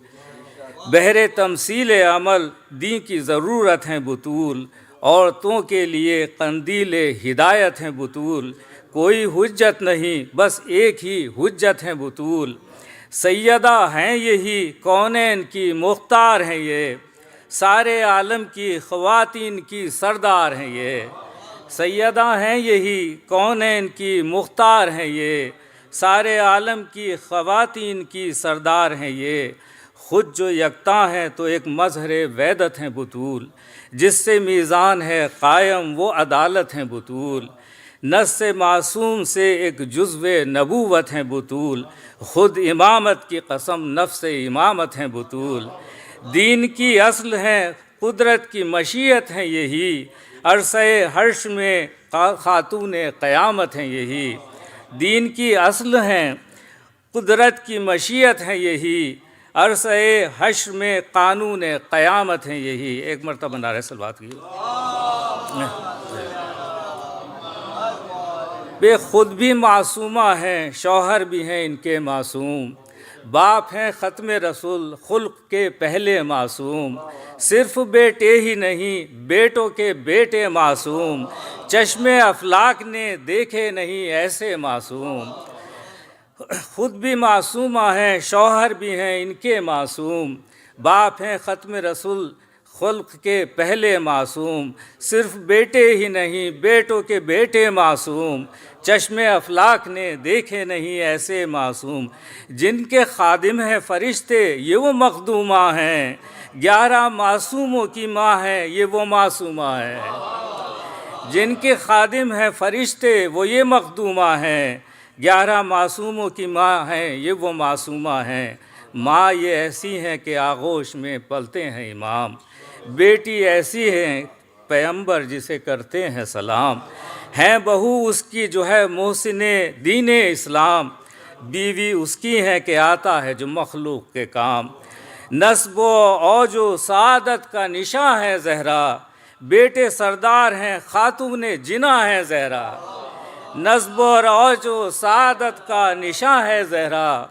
بہر تمثیل عمل دین کی ضرورت ہیں بطول، عورتوں کے لیے قندیل ہدایت ہیں بطول، کوئی حجت نہیں بس ایک ہی حجت ہیں بطول، سیدہ ہیں یہی کونین کی مختار ہیں یہ، سارے عالم کی خواتین کی سردار ہیں یہ، سیدہ ہیں یہی کونین کی مختار ہیں یہ، سارے عالم کی خواتین کی سردار ہیں یہ، خود جو یکتا ہیں تو ایک مظہر وحدت ہیں بطول، جس سے میزان ہے قائم وہ عدالت ہیں بطول، نص معصوم سے ایک جزو نبوت ہیں بطول، خود امامت کی قسم نفس امامت ہیں بطول، دین کی اصل ہیں قدرت کی مشیت ہیں یہی، عرصہ حرش میں خاتون قیامت ہیں یہی، دین کی اصل ہیں قدرت کی مشیت ہیں یہی، عرصہ حشر میں قانون قیامت ہیں یہی۔ ایک مرتبہ نعرہ صلوات کی بے خود بھی معصومہ ہیں، شوہر بھی ہیں ان کے معصوم، باپ ہیں ختم رسول خلق کے پہلے معصوم، صرف بیٹے ہی نہیں بیٹوں کے بیٹے معصوم، چشم افلاک نے دیکھے نہیں ایسے معصوم، خود بھی معصومہ ہیں شوہر بھی ہیں ان کے معصوم، باپ ہیں ختم رسول خلق کے پہلے معصوم، صرف بیٹے ہی نہیں بیٹوں کے بیٹے معصوم، چشم افلاک نے دیکھے نہیں ایسے معصوم، جن کے خادم ہیں فرشتے یہ وہ مخدومہ ہیں، 11 معصوموں کی ماں ہے یہ وہ معصومہ ہے، جن کے خادم ہیں فرشتے وہ یہ مخدومہ ہیں، 11 معصوموں کی ماں ہیں یہ وہ معصومہ ہیں، ماں یہ ایسی ہیں کہ آغوش میں پلتے ہیں امام، بیٹی ایسی ہے پیغمبر جسے کرتے ہیں سلام، ہیں بہو اس کی جو ہے محسن دین اسلام، بیوی اس کی ہے کہ آتا ہے جو مخلوق کے کام، نسب و اوج و سعادت کا نشاں ہے زہرا، بیٹے سردار ہیں خاتون جنا ہے زہرا، نسب و اوج و سعادت کا نشاں ہے زہرا،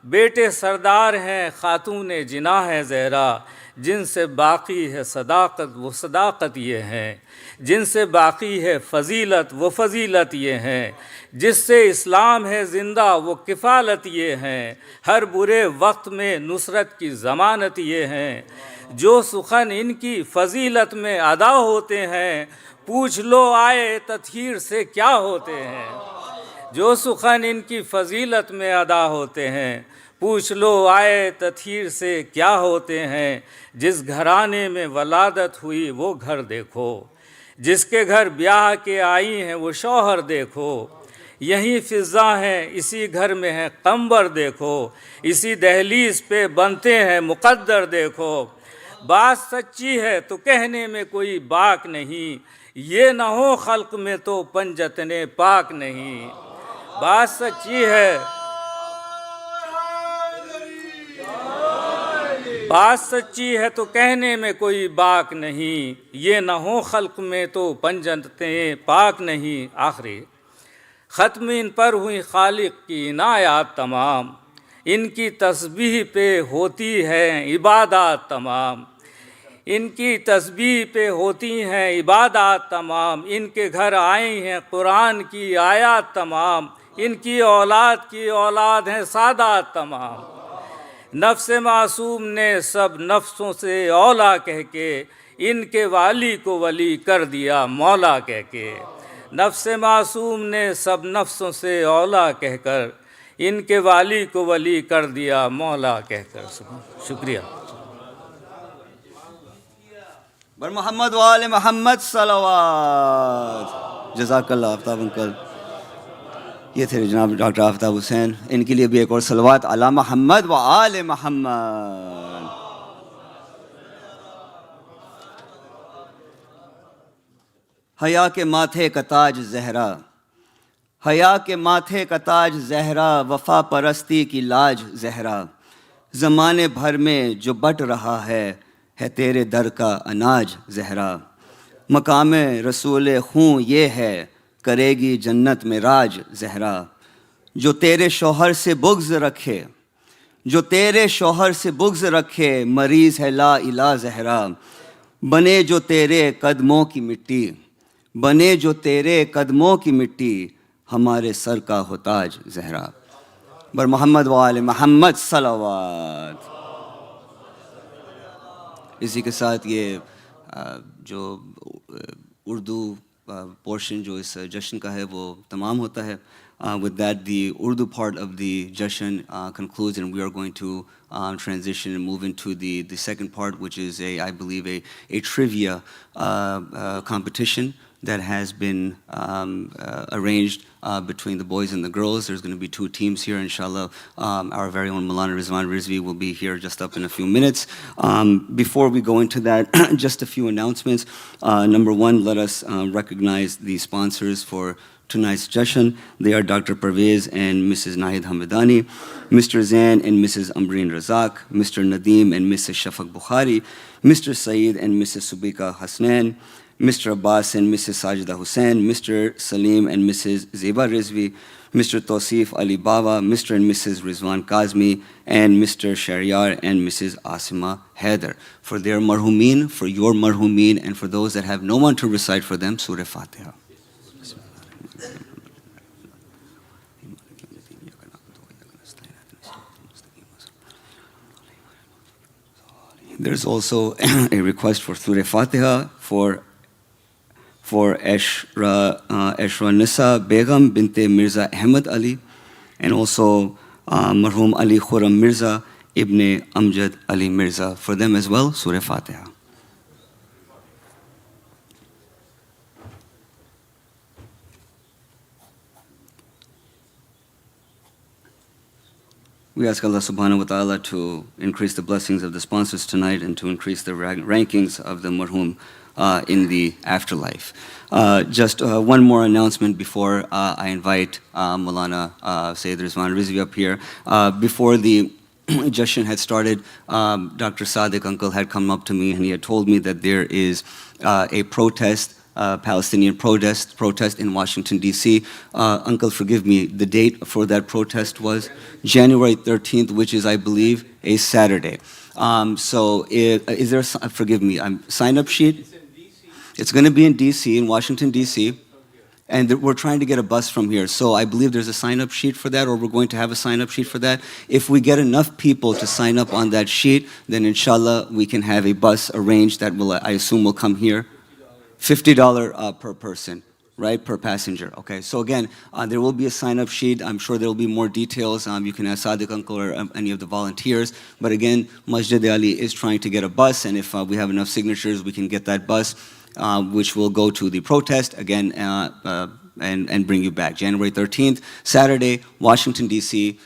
بیٹے سردار ہیں خاتون جنا ہے زہرا، جن سے باقی ہے صداقت وہ صداقت یہ ہے، جن سے باقی ہے فضیلت وہ فضیلت یہ ہے، جس سے اسلام ہے زندہ وہ کفالت یہ ہے، ہر برے وقت میں نصرت کی ضمانت یہ ہے، جو سخن ان کی فضیلت میں ادا ہوتے ہیں، پوچھ لو آئے تطہیر سے کیا ہوتے ہیں، جو سخن ان کی فضیلت میں ادا ہوتے ہیں، پوچھ لو آئے تطہیر سے کیا ہوتے ہیں، جس گھرانے میں ولادت ہوئی وہ گھر دیکھو، جس کے گھر بیاہ کے آئی ہیں وہ شوہر دیکھو، यही फ़िज़ा है, इसी घर में है कंबर देखो, इसी दहलीज पे बनते हैं मुक़द्दर देखो। बात सच्ची है तो कहने में कोई बाक नहीं, ये न हो खल्क में तो पंजतने पाक नहीं। बात सच्ची है, बात सच्ची है तो कहने में कोई बाक नहीं, ये न हो खल्क में तो पंजतने पाक नहीं। आखिरी ख़त्म इन पर हुई खालिक की इनायात तमाम, इनकी तस्बीह पे होती है इबादत तमाम, इनकी तस्बीह पे होती हैं इबादत तमाम। इनके घर आई हैं कुरान की आयत तमाम, इनकी औलाद की औलाद हैं सादात तमाम। नफ्स मासूम ने सब नफ्सों से औला कह के, इनके वाली को वली कर दिया मौला कह के। नफ्स मासूम ने सब नफ्सों से औला कहकर, इनके वाली को वली कर दिया मौला कहकर। शुक्रिया। बर मोहम्मद वाले मोहम्मद सलावत। जज़ाकल्लाह आफ्ताब अंकल। ये थे जनाब डॉक्टर आफ्ताब हुसैन, इनके लिए भी एक और सलावत अला मोहम्मद व आले मोहम्मद। हया के माथे का ताज ज़हरा, हया के माथे का ताज ज़हरा, वफ़ा परस्ती की लाज ज़हरा। ज़माने भर में जो बट रहा है तेरे दर का अनाज ज़हरा। मकाम रसूल खूं ये है, करेगी जन्नत में राज ज़हरा। जो तेरे शौहर से बुग़्ज़ रखे, जो तेरे शौहर से बुग़्ज़ रखे, मरीज़ है ला इला ज़हरा। बने जो तेरे कदमों की मिट्टी, बने जो तेरे कदमों की मिट्टी, हमारे सर का हो ताज ज़हरा। बर मोहम्मद वाले मोहम्मद सलावत। इसी के साथ ये जो उर्दू पोर्शन जो इस जश्न का है वो तमाम होता है। With that, the Urdu part of the Jashan concludes, and we are going to transition and move into the second part, which is I believe a trivia competition that has been arranged between the boys and the girls. There's going to be two teams here, inshallah. Our very own Maulana Rizwan Rizvi will be here just up in a few minutes. Before we go into that, just a few announcements. Number one, let us recognize the sponsors for tonight's Jashan. They are Dr. Pervez and Mrs. Nahid Hamidani, Mr. Zain and Mrs. Ambreen Razak, Mr. Nadeem and Mrs. Shafaq Bukhari, Mr. Syed and Mrs. Subika Hasnan, Mr. Abbas and Mrs. Sajida Hussain, Mr. Salim and Mrs. Zeba Rizvi, Mr. Tosif Ali Baba, Mr. and Mrs. Rizwan Kazmi, and Mr. Shariar and Mrs. Asima Haider. For their marhumeen, for your marhumeen, and for those that have no one to recite for them, Surah Fatiha. There's also a request for Surah Fatiha for Ashra Nisa Begum binte Mirza Ahmad Ali, and also Marhum Ali Khurram Mirza Ibn Amjad Ali Mirza. For them as well, Surah Fatiha. We ask Allah subhanahu wa ta'ala to increase the blessings of the sponsors tonight and to increase the rankings of the marhum in the afterlife. Just one more announcement before I invite Maulana Sayyid Rizwan Rizvi up here. Before the Jashan had started, Dr. Sadiq uncle had come up to me and he had told me that there is a protest, Palestinian protest in Washington, D.C. Uncle, forgive me, the date for that protest was January 13th, which is, I believe, a Saturday. So is there, forgive me, sign-up sheet? It's going to be in D.C., in Washington, D.C., and we're trying to get a bus from here. So I believe there's a sign-up sheet for that, or we're going to have a sign-up sheet for that. If we get enough people to sign up on that sheet, then inshallah we can have a bus arranged that will, I assume, will come here. $50 per person, right, per passenger. Okay, so again, there will be a sign-up sheet. I'm sure there will be more details. You can ask Sadiq uncle or any of the volunteers. But again, Masjid-e-Ali is trying to get a bus, and if we have enough signatures, we can get that bus, which will go to the protest. Again, and bring you back. January 13th, Saturday, Washington, D.C.,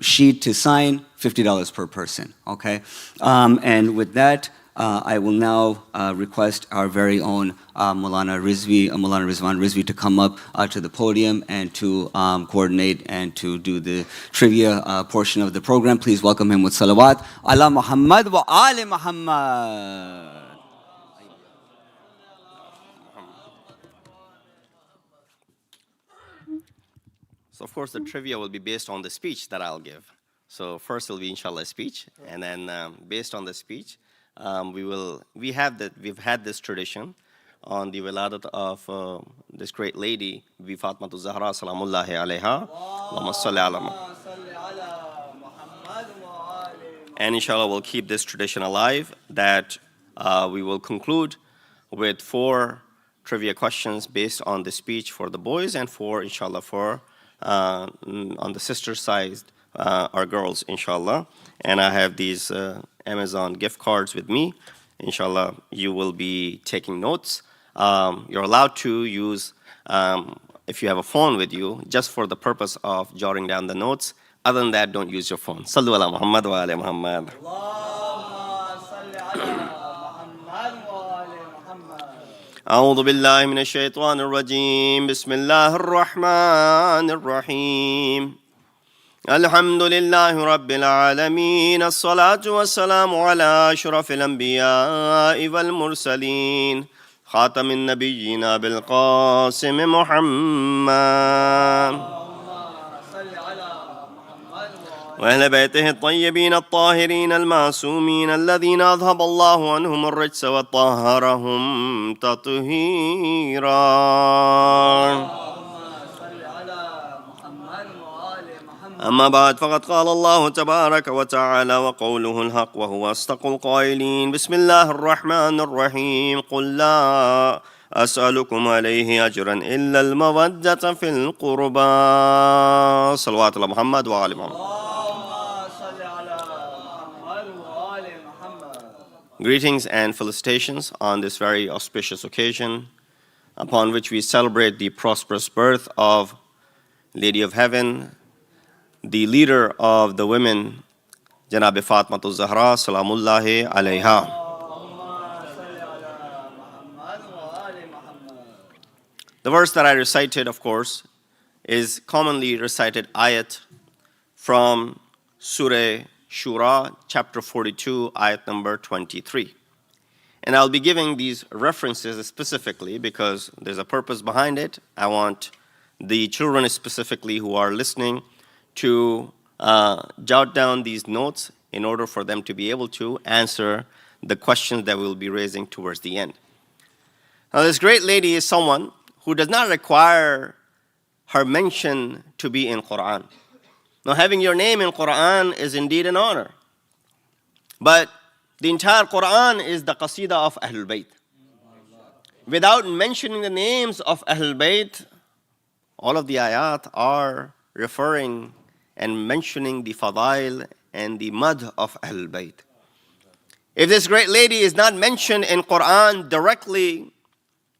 sheet to sign, $50 per person, okay? And with that, I will now request our very own Maulana Rizvi, Maulana Rizwan Rizvi to come up to the podium and to coordinate and to do the trivia portion of the program. Please welcome him with salawat. Ala Muhammad wa Ali Muhammad. So of course the trivia will be based on the speech that I'll give. So first will be inshallah a speech, and then based on the speech, we've had this tradition on the Wiladat of this great lady, Fatima Zahra salamullahi alayha. Allahumma salli ala. And inshallah we'll keep this tradition alive, that we will conclude with 4 trivia questions based on the speech for the boys, and 4 inshallah for on the sister side, our girls, inshallah. And I have these Amazon gift cards with me. Inshallah, you will be taking notes. You're allowed to use, if you have a phone with you, just for the purpose of jotting down the notes. Other than that, don't use your phone. Sallu ala Muhammad wa ala Muhammad. أعوذ بالله من الشيطان الرجيم بسم الله الرحمن الرحيم الحمد لله رب العالمين الصلاة والسلام على أشرف الأنبياء والمرسلين خاتم النبيين بالقاسم محمد وأهل بيته الطيبين الطاهرين المعصومين الذين أذهب الله عنهم الرجس وطهرهم تطهيرا. أما بعد فقد قال الله تبارك وتعالى وقوله الحق وهو أصدق القائلين بسم الله الرحمن الرحيم قل لا أسألكم عليه أجرا إلا المودة في القربى. صلوات الله محمد وآل محمد. Greetings and felicitations on this very auspicious occasion upon which we celebrate the prosperous birth of Lady of Heaven, the leader of the women, Janab Fatima Zahra salamullahi alayha. The verse that I recited, of course, is commonly recited ayat from Surah Shura, chapter 42, ayat number 23. And I'll be giving these references specifically because there's a purpose behind it. I want the children specifically who are listening to jot down these notes in order for them to be able to answer the questions that we'll be raising towards the end. Now, this great lady is someone who does not require her mention to be in Quran. Now, having your name in Quran is indeed an honor. But the entire Quran is the qasida of Ahlul Bayt. Without mentioning the names of Ahlul Bayt, all of the ayat are referring and mentioning the fadail and the madh of Ahlul Bayt. If this great lady is not mentioned in Quran directly,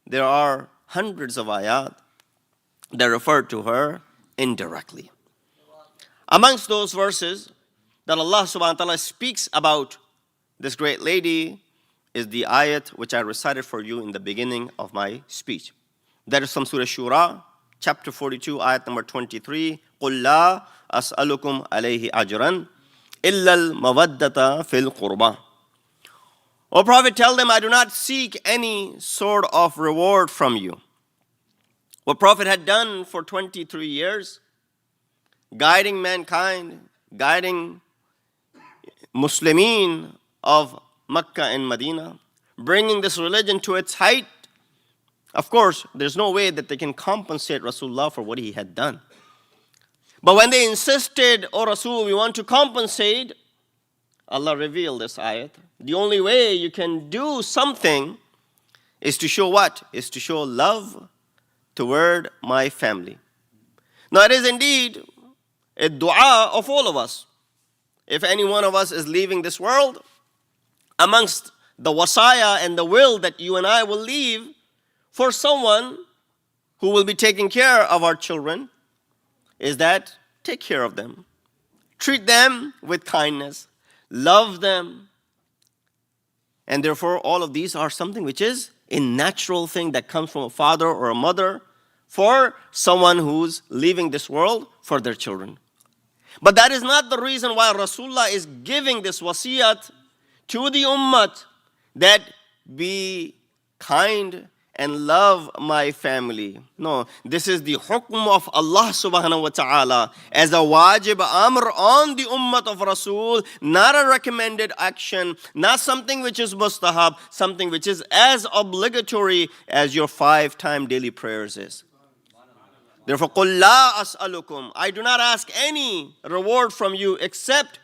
there are hundreds of ayat that refer to her indirectly. Amongst those verses that Allah subhanahu wa ta'ala speaks about this great lady is the ayat which I recited for you in the beginning of my speech. That is from Surah Shura, chapter 42, ayat number 23. قُلْ لَا أَسْأَلُكُمْ عَلَيْهِ أَجْرًا إِلَّا الْمَوَدَّةَ فِي الْقُرْبَى. O Prophet, tell them, I do not seek any sort of reward from you. What Prophet had done for 23 years, guiding mankind, guiding Muslimin of Mecca and Medina, bringing this religion to its height. Of course, there's no way that they can compensate Rasulullah for what he had done. But when they insisted, "O Rasul, we want to compensate," Allah revealed this ayat. The only way you can do something is to show what? Is to show love toward my family. Now, it is indeed a dua of all of us. If any one of us is leaving this world, amongst the wasaya and the will that you and I will leave for someone who will be taking care of our children is that take care of them. Treat them with kindness. Love them. And therefore, all of these are something which is a natural thing that comes from a father or a mother for someone who's leaving this world for their children. But that is not the reason why Rasulullah is giving this wasiyat to the ummah, that be kind and love my family. No, this is the hukm of Allah subhanahu wa ta'ala as a wajib amr on the ummah of Rasul, not a recommended action, not something which is mustahab, something which is as obligatory as your 5-time daily prayers is. Therefore, قُلْ لَا أَسْأَلُكُمْ, I do not ask any reward from you except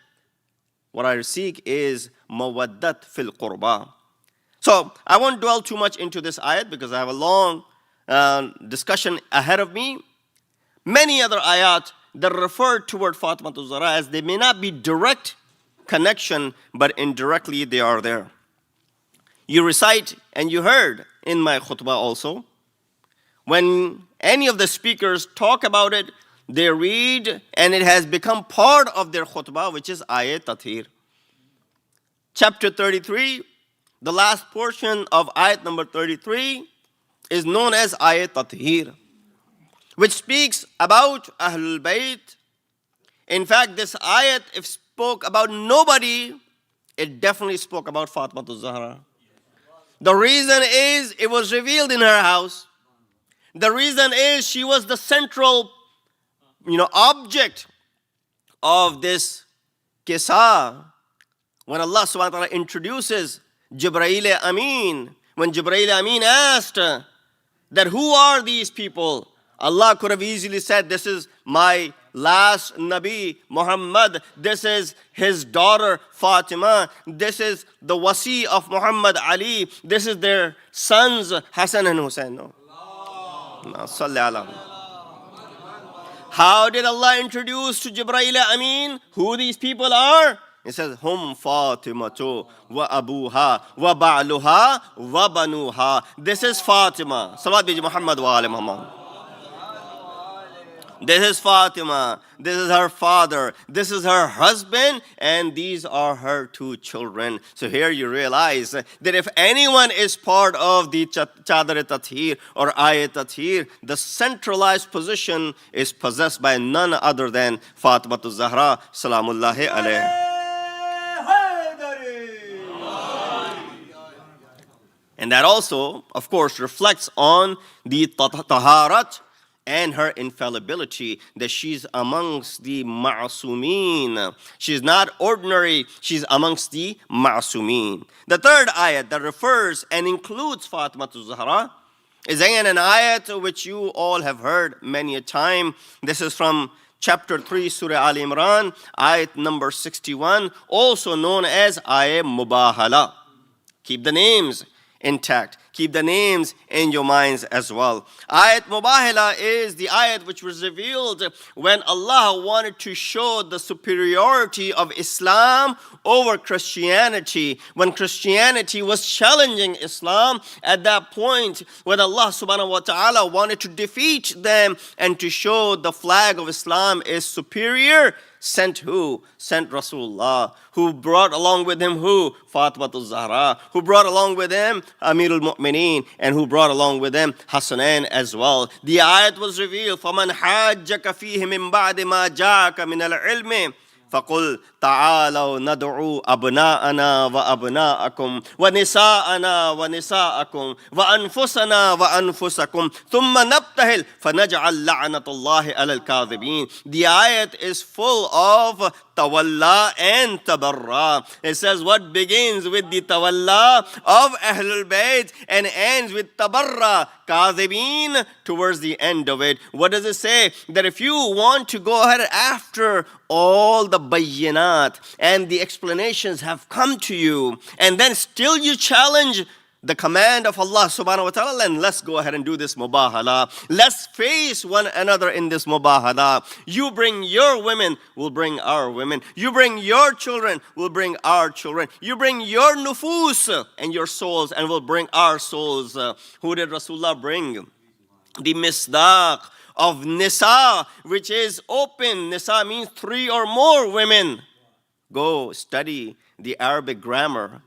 what I seek is mawaddat fil qurba. So, I won't dwell too much into this ayat because I have a long discussion ahead of me. Many other ayat that refer toward Fatima Zahra, as they may not be direct connection, but indirectly they are there. You recite, and you heard in my khutbah also, when any of the speakers talk about it, they read, and it has become part of their khutbah, which is ayat tathir. Chapter 33, the last portion of ayat number 33 is known as ayat tathir, which speaks about Ahlul Bayt. In fact, this ayat, if spoke about nobody, it definitely spoke about Fatima Zahra. The reason is it was revealed in her house. The reason is she was the central, object of this qissa. When Allah subhanahu wa ta'ala introduces Jibreel Amin, when Jibreel Amin asked that who are these people, Allah could have easily said, this is my last Nabi, Muhammad. This is his daughter, Fatima. This is the wasi of Muhammad Ali. This is their sons, Hassan and Hussein. No. How did Allah introduce to Jibreel Amin who these people are? He says, Hum Fatimatu wa abuha wa ba'luha wa banuha. This is Fatima. Salawat bi Muhammad wa ali Muhammad. This is Fatima. This is her father. This is her husband. And these are her 2 children. So here you realize that if anyone is part of the Chadar-e-Tathir or Ayat-Tathir, the centralized position is possessed by none other than Fatima Zahra, Salamullahi alayha. And that also, of course, reflects on the taharat and her infallibility, that she's amongst the ma'asumeen. She's not ordinary, she's amongst the ma'asumeen. The third ayat that refers and includes Fatima Zahra is again an ayat which you all have heard many a time. This is from chapter 3, Surah Al Imran, ayat number 61, also known as ayat Mubahala. Keep the names intact. Keep the names in your minds as well. Ayat Mubahala is the ayat which was revealed when Allah wanted to show the superiority of Islam over Christianity. When Christianity was challenging Islam, at that point when Allah subhanahu wa ta'ala wanted to defeat them and to show the flag of Islam is superior, sent who? Sent Rasulullah, who brought along with him who? Fatima Zahra, who brought along with him Amirul Mu'mineen, and who brought along with him Hassanan as well. The ayat was revealed, فَمَنْ حَاجَّكَ فِيهِ مِنْ بَعْدِ مَا جَاءَكَ مِنَ الْعِلْمِ فَقُلْ تَعَالَوْا نَدْعُوا أَبْنَاءَنَا وَأَبْنَاءَكُمْ وَنِسَاءَنَا وَنِسَاءَكُمْ وَأَنفُسَنَا وَأَنفُسَكُمْ ثُمَّ نَبْتَهِلْ فَنَجْعَلْ لَعْنَةَ اللَّهِ عَلَى الْكَاذِبِينَ. The ayat is full of tawalla and tabarra. It says what begins with the tawalla of Ahlul Bayt and ends with tabarra, kadhibeen, towards the end of it. What does it say? That if you want to go ahead after all the bayyinat and the explanations have come to you, and then still you challenge the command of Allah subhanahu wa ta'ala, and let's go ahead and do this mubahala. Let's face one another in this mubahala. You bring your women, we'll bring our women. You bring your children, we'll bring our children. You bring your nufus and your souls, and we'll bring our souls. Who did Rasulullah bring? the misdaq of nisa, which is open. Nisa means 3 or more women. Go study the Arabic grammar.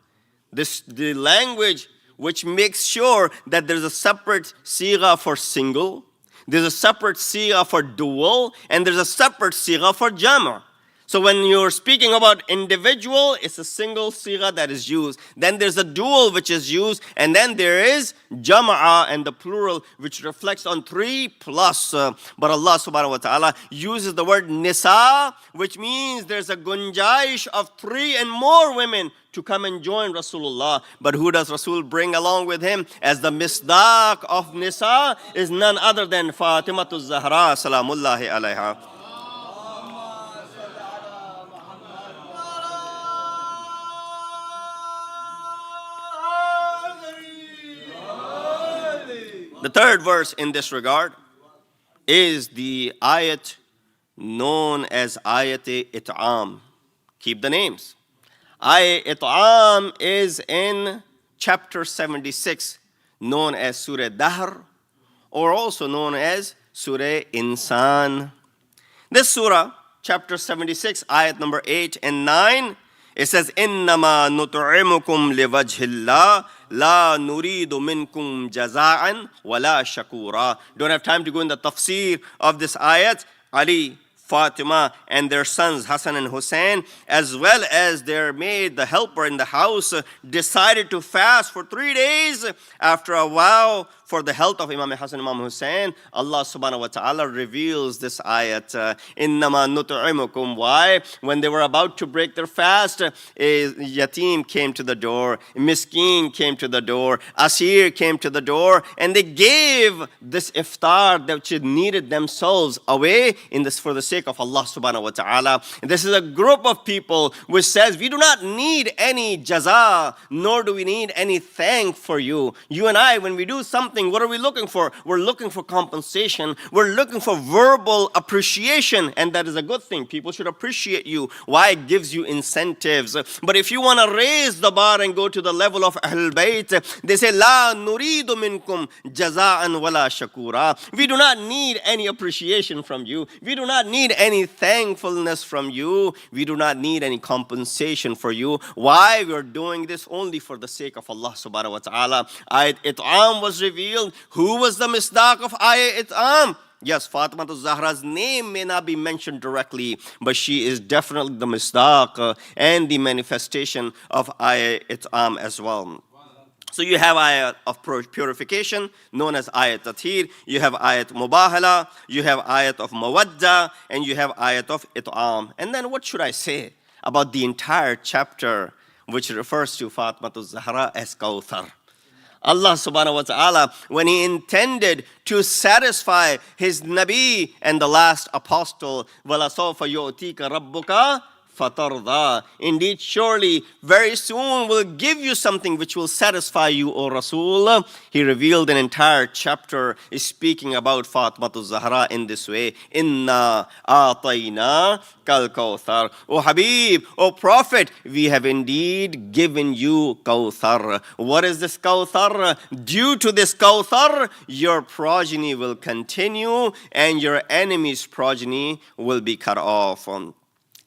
The language which makes sure that there's a separate sigha for single, there's a separate sigha for dual, and there's a separate sigha for jama'. So when you're speaking about individual, it's a single sigha that is used. Then there's a dual which is used, and then there is jama'a and the plural which reflects on 3 plus. But Allah subhanahu wa ta'ala uses the word nisa, which means there's a gunjaish of 3 and more women to come and join Rasulullah. But who does Rasul bring along with him as the misdaq of nisa is none other than Fatima Zahra salamullahi alayha. The third verse in this regard is the ayat known as ayat-e-it'am. Keep the names. Ayat-e-it'am is in chapter 76, known as Surah Dahr, or also known as Surah Insan. This surah, chapter 76, ayat number 8 and 9, it says, إِنَّمَا نُطْعِمُكُمْ لِوَجْهِ اللَّهِ لَا نُرِيدُ مِنْكُمْ جَزَاءً وَلَا شَكُورًا. Don't have time to go in the tafsir of this ayat. Ali, Fatima, and their sons Hassan and Hussein, as well as their maid, the helper in the house, decided to fast for 3 days after a vow for the health of Imam Hassan and Imam Hussein. Allah subhanahu wa ta'ala reveals this ayat, إِنَّمَا نُطْعِمُكُمْ. Why? When they were about to break their fast, a yatim came to the door, miskin came to the door, asir came to the door, and they gave this iftar that which needed themselves away in this for the sake of Allah subhanahu wa ta'ala. And this is a group of people which says, we do not need any jaza, nor do we need any thank for you. You and I, when we do something, what are we looking for? We're looking for compensation. We're looking for verbal appreciation, and that is a good thing. People should appreciate you. Why? It gives you incentives. But if you want to raise the bar and go to the level of Ahlul Bayt, they say, La nuridu minkum jaza'an wala shakura. We do not need any appreciation from you. We do not need any thankfulness from you. We do not need any compensation for you. Why? We are doing this only for the sake of Allah subhanahu wa ta'ala. Ayat It'am was revealed. Who was the misdaq of Ayat It'am? Yes, Fatima Zahra's name may not be mentioned directly, but she is definitely the misdaq and the manifestation of Ayat It'am as well. So you have ayat of purification, known as ayat tathir. You have ayat mubahala. You have ayat of mawadda. And you have ayat of it'am. And then what should I say about the entire chapter which refers to Fatima Zahra as Kawthar? Allah subhanahu wa ta'ala, when He intended to satisfy His Nabi and the last apostle, وَلَسَوْفَ يُؤْتِيكَ رَبُّكَ فَتَرْضَى. Indeed, surely, very soon will give you something which will satisfy you, O Rasul. He revealed an entire chapter speaking about Fatima Zahra in this way. Inna a'tayna kal kawthar. O Habib, O Prophet, we have indeed given you Kawthar. What is this Kawthar? Due to this Kawthar, your progeny will continue and your enemy's progeny will be cut off.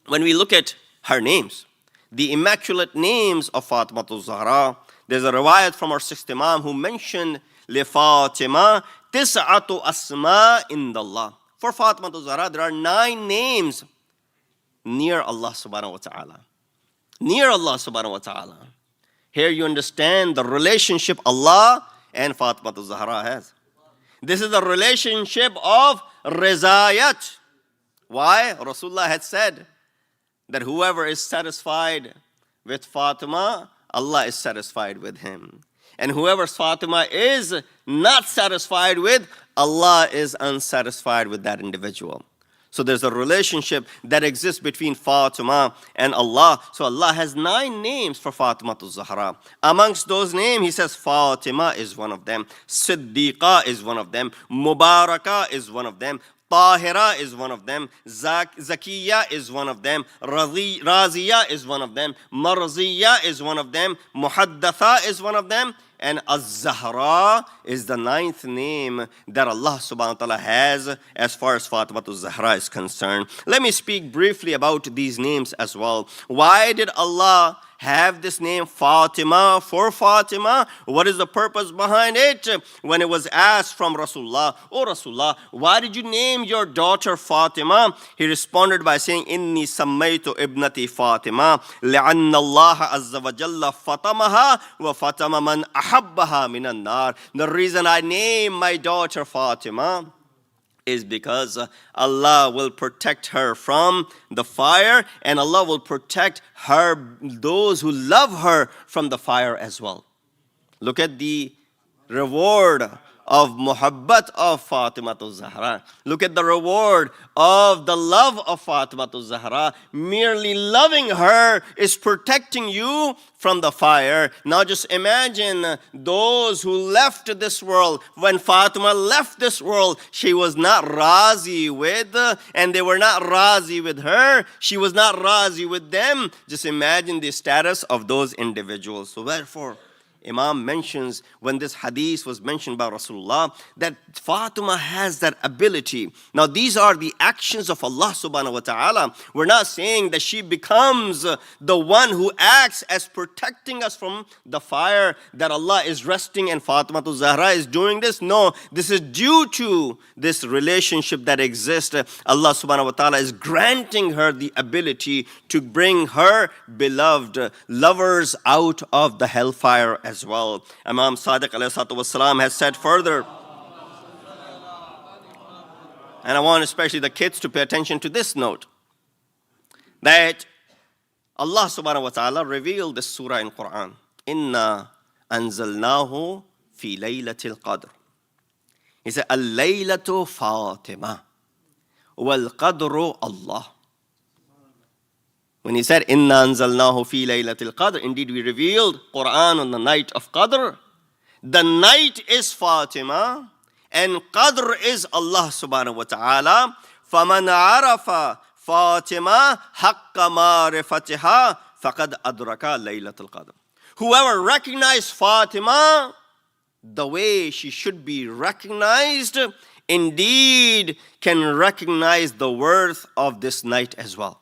When we look at her names, the immaculate names of Fatima Zahra, there's a riwayat from our sixth Imam who mentioned لِفَاطِمَةٍ تِسْعَةُ أَسْمَاءٍ عِنْدَ اللَّهِ. For Fatima Zahra, there are 9 names near Allah subhanahu wa ta'ala. Near Allah subhanahu wa ta'ala. Here you understand the relationship Allah and Fatima Zahra has. This is the relationship of Rizayat. Why? Rasulullah had said that whoever is satisfied with Fatima, Allah is satisfied with him. And whoever Fatima is not satisfied with, Allah is unsatisfied with that individual. So there's a relationship that exists between Fatima and Allah. So Allah has 9 names for Fatima Zahra. Amongst those names, He says Fatima is one of them. Siddiqa is one of them. Mubaraka is one of them. Tahira is one of them. Zakiya is one of them. Raziya is one of them. Marziya is one of them. Muhaddatha is one of them. And Az-Zahra is the 9th name that Allah subhanahu wa ta'ala has as far as Fatima Zahra is concerned. Let me speak briefly about these names as well. Why did Allah have this name Fatima for Fatima? What is the purpose behind it? When it was asked from Rasulullah, "Oh Rasulullah, why did you name your daughter Fatima?" He responded by saying, "Inni sammaytu ibnati Fatima li'anna Allah azza wa jalla fatamaha wa fatama man ahabbaha minan nar." The reason I name my daughter Fatima is because Allah will protect her from the fire, and Allah will protect her, those who love her, from the fire as well. Look at the reward of muhabbat of Fatima Zahra. Look at the reward of the love of Fatima Zahra. Merely loving her is protecting you from the fire. Now just imagine those who left this world. When Fatima left this world, she was not razi with, and they were not razi with her. She was not razi with them. Just imagine the status of those individuals. So therefore, Imam mentions, when this hadith was mentioned by Rasulullah, that Fatima has that ability. Now these are the actions of Allah subhanahu wa ta'ala. We're not saying that she becomes the one who acts as protecting us from the fire, that Allah is resting and Fatima Zahra is doing this. No, this is due to this relationship that exists. Allah subhanahu wa ta'ala is granting her the ability to bring her beloved lovers out of the hellfire as well. Imam Sadiq ﷺ has said further, and I want especially the kids to pay attention to this note, that Allah subhanahu wa ta'ala revealed this surah in Quran. Inna anzalnahu fi laylatil qadr. He said, al-laylatu Fatima wal qadru Allah. When he said, Inna anzalnahu fi laylatil qadr, indeed we revealed Quran on the night of Qadr. The night is Fatima, and Qadr is Allah subhanahu wa ta'ala. فَمَنْ عَرَفَ فَاطِمَةَ حَقَّ مَعْرِفَتِهَا فَقَدْ أَدْرَكَ لَيْلَةَ الْقَدْرِ. Whoever recognized Fatima the way she should be recognized, indeed can recognize the worth of this night as well.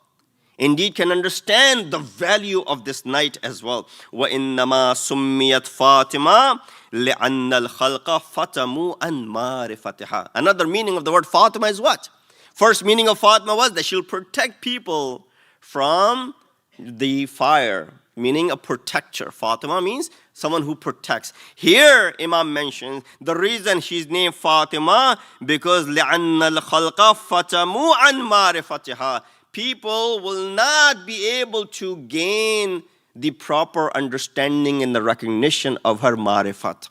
Indeed can understand the value of this night as well. وَإِنَّمَا سُمِّيَتْ فَاطِمَةً لِأَنَّ الْخَلْقَ فَتَمُوا عَنْ مَعْرِفَتِهَا. Another meaning of the word Fatima is what? First meaning of Fatima was that she'll protect people from the fire, meaning a protector. Fatima means someone who protects. Here, Imam mentions the reason she's named Fatima because لِأَنَّ الْخَلْقَ فَتَمُوا عَنْ مَعْرِفَتِهَا. People will not be able to gain the proper understanding and the recognition of her marifat.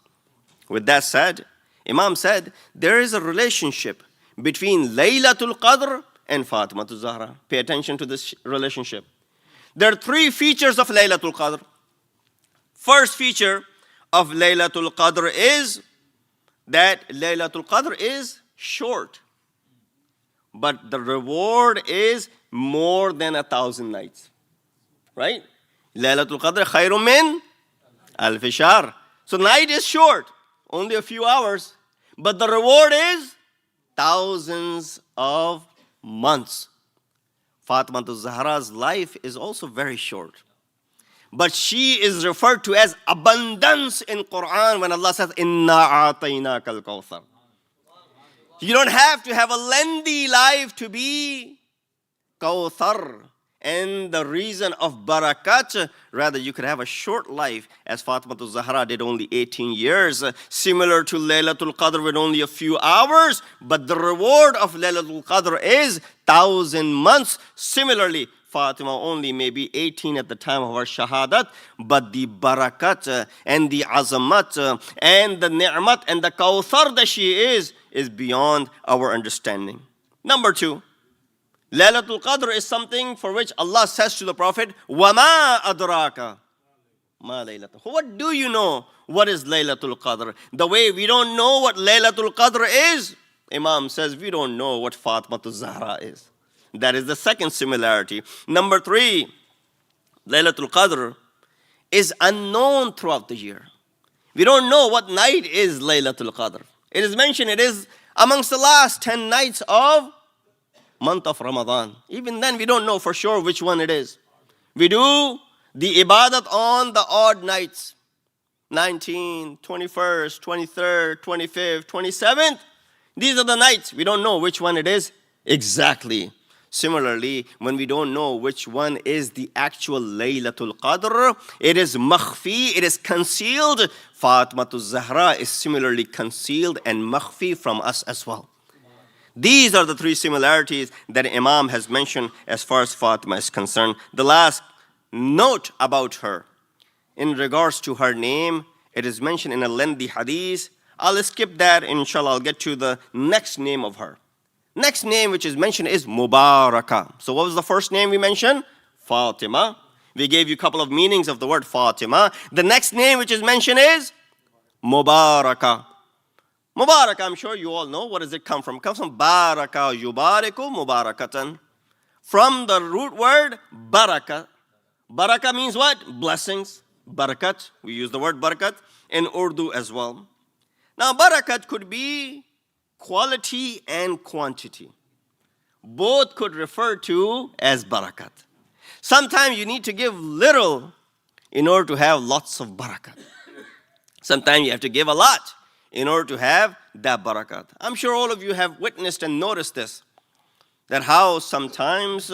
With that said, Imam said there is a relationship between Laylatul Qadr and Fatima Zahra. Pay attention to this relationship. There are three features of Laylatul Qadr. First feature of Laylatul Qadr is that Laylatul Qadr is short, but the reward is more than 1,000 nights. Right? Laylatul Qadr khayrun min alfi shahr. So night is short, only a few hours, but the reward is thousands of months. Fatima Zahra's life is also very short, but she is referred to as abundance in Quran when Allah says, Inna a'tainaka al-kawthar. You don't have to have a lengthy life to be Kawthar. And the reason of barakat, rather you could have a short life, as Fatima Zahra did only 18 years, similar to Laylatul Qadr with only a few hours, but the reward of Laylatul Qadr is 1,000 months. Similarly, Fatima only maybe 18 at the time of her shahadat, but the barakat and the azamat and the ni'mat and the kawthar that she is beyond our understanding. Number two, Laylatul Qadr is something for which Allah says to the Prophet, وَمَا أَدْرَاكَ مَا لَيْلَةُ. What do you know? What is Laylatul Qadr? The way we don't know what Laylatul Qadr is, Imam says we don't know what Fatima Zahra is. That is the second similarity. Number three, Laylatul Qadr is unknown throughout the year. We don't know what night is Laylatul Qadr. It is mentioned it is amongst the last 10 nights of month of Ramadan. Even then we don't know for sure which one it is. We do the ibadat on the odd nights. 19th, 21st, 23rd, 25th, 27th. These are the nights. We don't know which one it is exactly. Similarly, when we don't know which one is the actual Laylatul Qadr, it is makhfi, it is concealed. Fatima Zahra is similarly concealed and makhfi from us as well. These are the three similarities that Imam has mentioned as far as Fatima is concerned. The last note about her, in regards to her name, it is mentioned in a lengthy hadith. I'll skip that, inshallah. I'll get to the next name of her. Next name which is mentioned is Mubarakah. So what was the first name we mentioned? Fatima. We gave you a couple of meanings of the word Fatima. The next name which is mentioned is Mubarakah. Mubarakah, I'm sure you all know. What does it come from? It comes from Baraka, Yubariku, Mubarakatan. From the root word Baraka. Baraka means what? Blessings. Barakat. We use the word barakat in Urdu as well. Now, barakat could be quality and quantity. Both could refer to as barakat. Sometimes you need to give little in order to have lots of barakat. Sometimes you have to give a lot in order to have that barakat. I'm sure all of you have witnessed and noticed this, that how sometimes,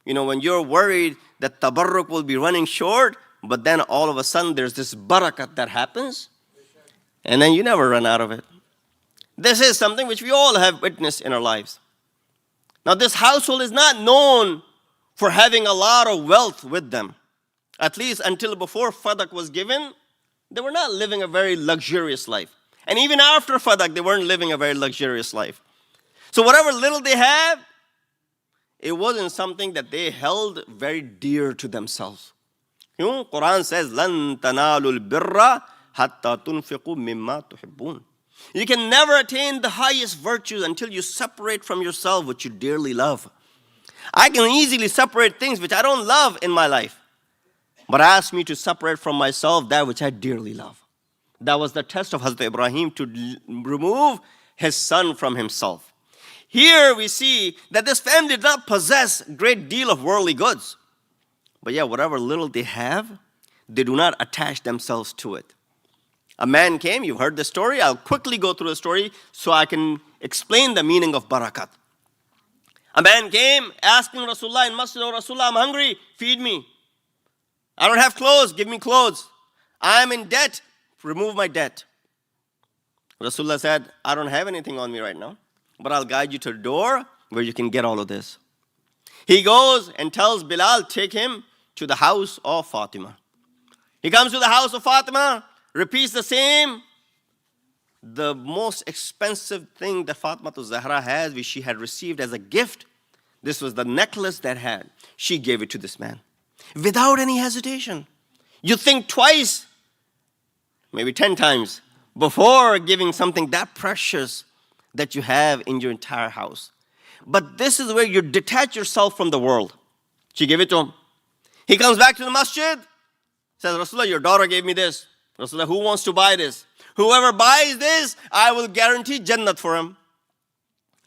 when you're worried that tabarruk will be running short, but then all of a sudden there's this barakat that happens, and then you never run out of it. This is something which we all have witnessed in our lives. Now, this household is not known for having a lot of wealth with them. At least until before Fadak was given, they were not living a very luxurious life. And even after Fadak, they weren't living a very luxurious life. So whatever little they have, it wasn't something that they held very dear to themselves. Quran says, لَن تَنَالُوا الْبِرَّ حَتَّى تُنْفِقُوا مِمَّا تُحِبُّونَ. You can never attain the highest virtues until you separate from yourself what you dearly love. I can easily separate things which I don't love in my life, but ask me to separate from myself that which I dearly love. That was the test of Hazrat Ibrahim, to remove his son from himself. Here we see that this family did not possess a great deal of worldly goods. But yeah, whatever little they have, they do not attach themselves to it. A man came, you've heard the story. I'll quickly go through the story so I can explain the meaning of barakat. A man came asking Rasulullah in Masjid, "Oh Rasulullah, I'm hungry, feed me. I don't have clothes, give me clothes. I'm in debt, remove my debt." Rasulullah said, "I don't have anything on me right now, but I'll guide you to the door where you can get all of this." He goes and tells Bilal, take him to the house of Fatima. He comes to the house of Fatima, repeats the same. The most expensive thing that Fatima Zahra has, which she had received as a gift, this was the necklace that had. She gave it to this man without any hesitation. You think twice, maybe 10 times, before giving something that precious that you have in your entire house. But this is where you detach yourself from the world. She gave it to him. He comes back to the masjid, says, "Rasulullah, your daughter gave me this. Rasulullah, who wants to buy this? Whoever buys this, I will guarantee Jannat for him."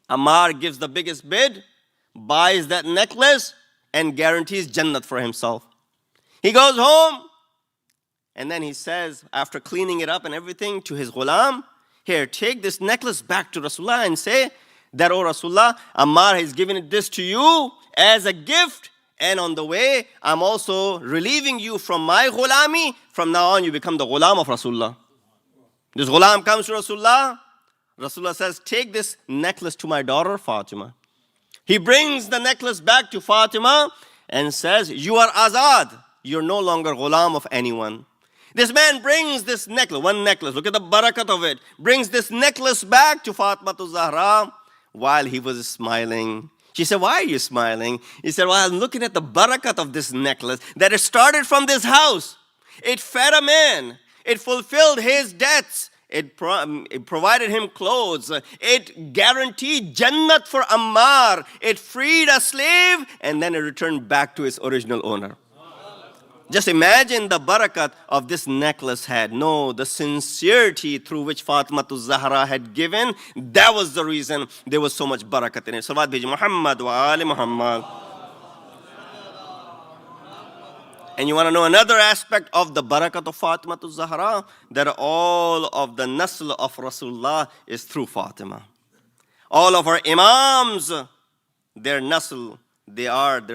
Ammar gives the biggest bid, buys that necklace, and guarantees Jannat for himself. He goes home, and then he says, after cleaning it up and everything, to his ghulam, "Here, take this necklace back to Rasulullah and say that, oh Rasulullah, Ammar has given this to you as a gift, and on the way, I'm also relieving you from my ghulami. From now on, you become the ghulam of Rasulullah." This ghulam comes to Rasulullah. Rasulullah says, "Take this necklace to my daughter Fatima." He brings the necklace back to Fatima and says, "You are azad. You're no longer ghulam of anyone." This man brings this necklace, one necklace, look at the barakat of it, brings this necklace back to Fatima Zahra while he was smiling. She said, "Why are you smiling?" He said, "Well, I'm looking at the barakat of this necklace, that it started from this house. It fed a man. It fulfilled his debts. It provided him clothes. It guaranteed Jannat for Ammar. It freed a slave, and then it returned back to its original owner." Just imagine the barakat of this necklace had. No, the sincerity through which Fatima Zahra had given, that was the reason there was so much barakat in it. Salawat biji Muhammad wa ali Muhammad. And you want to know another aspect of the barakat of Fatima Zahra? That all of the nasl of Rasulullah is through Fatima. All of our imams, their nasl, their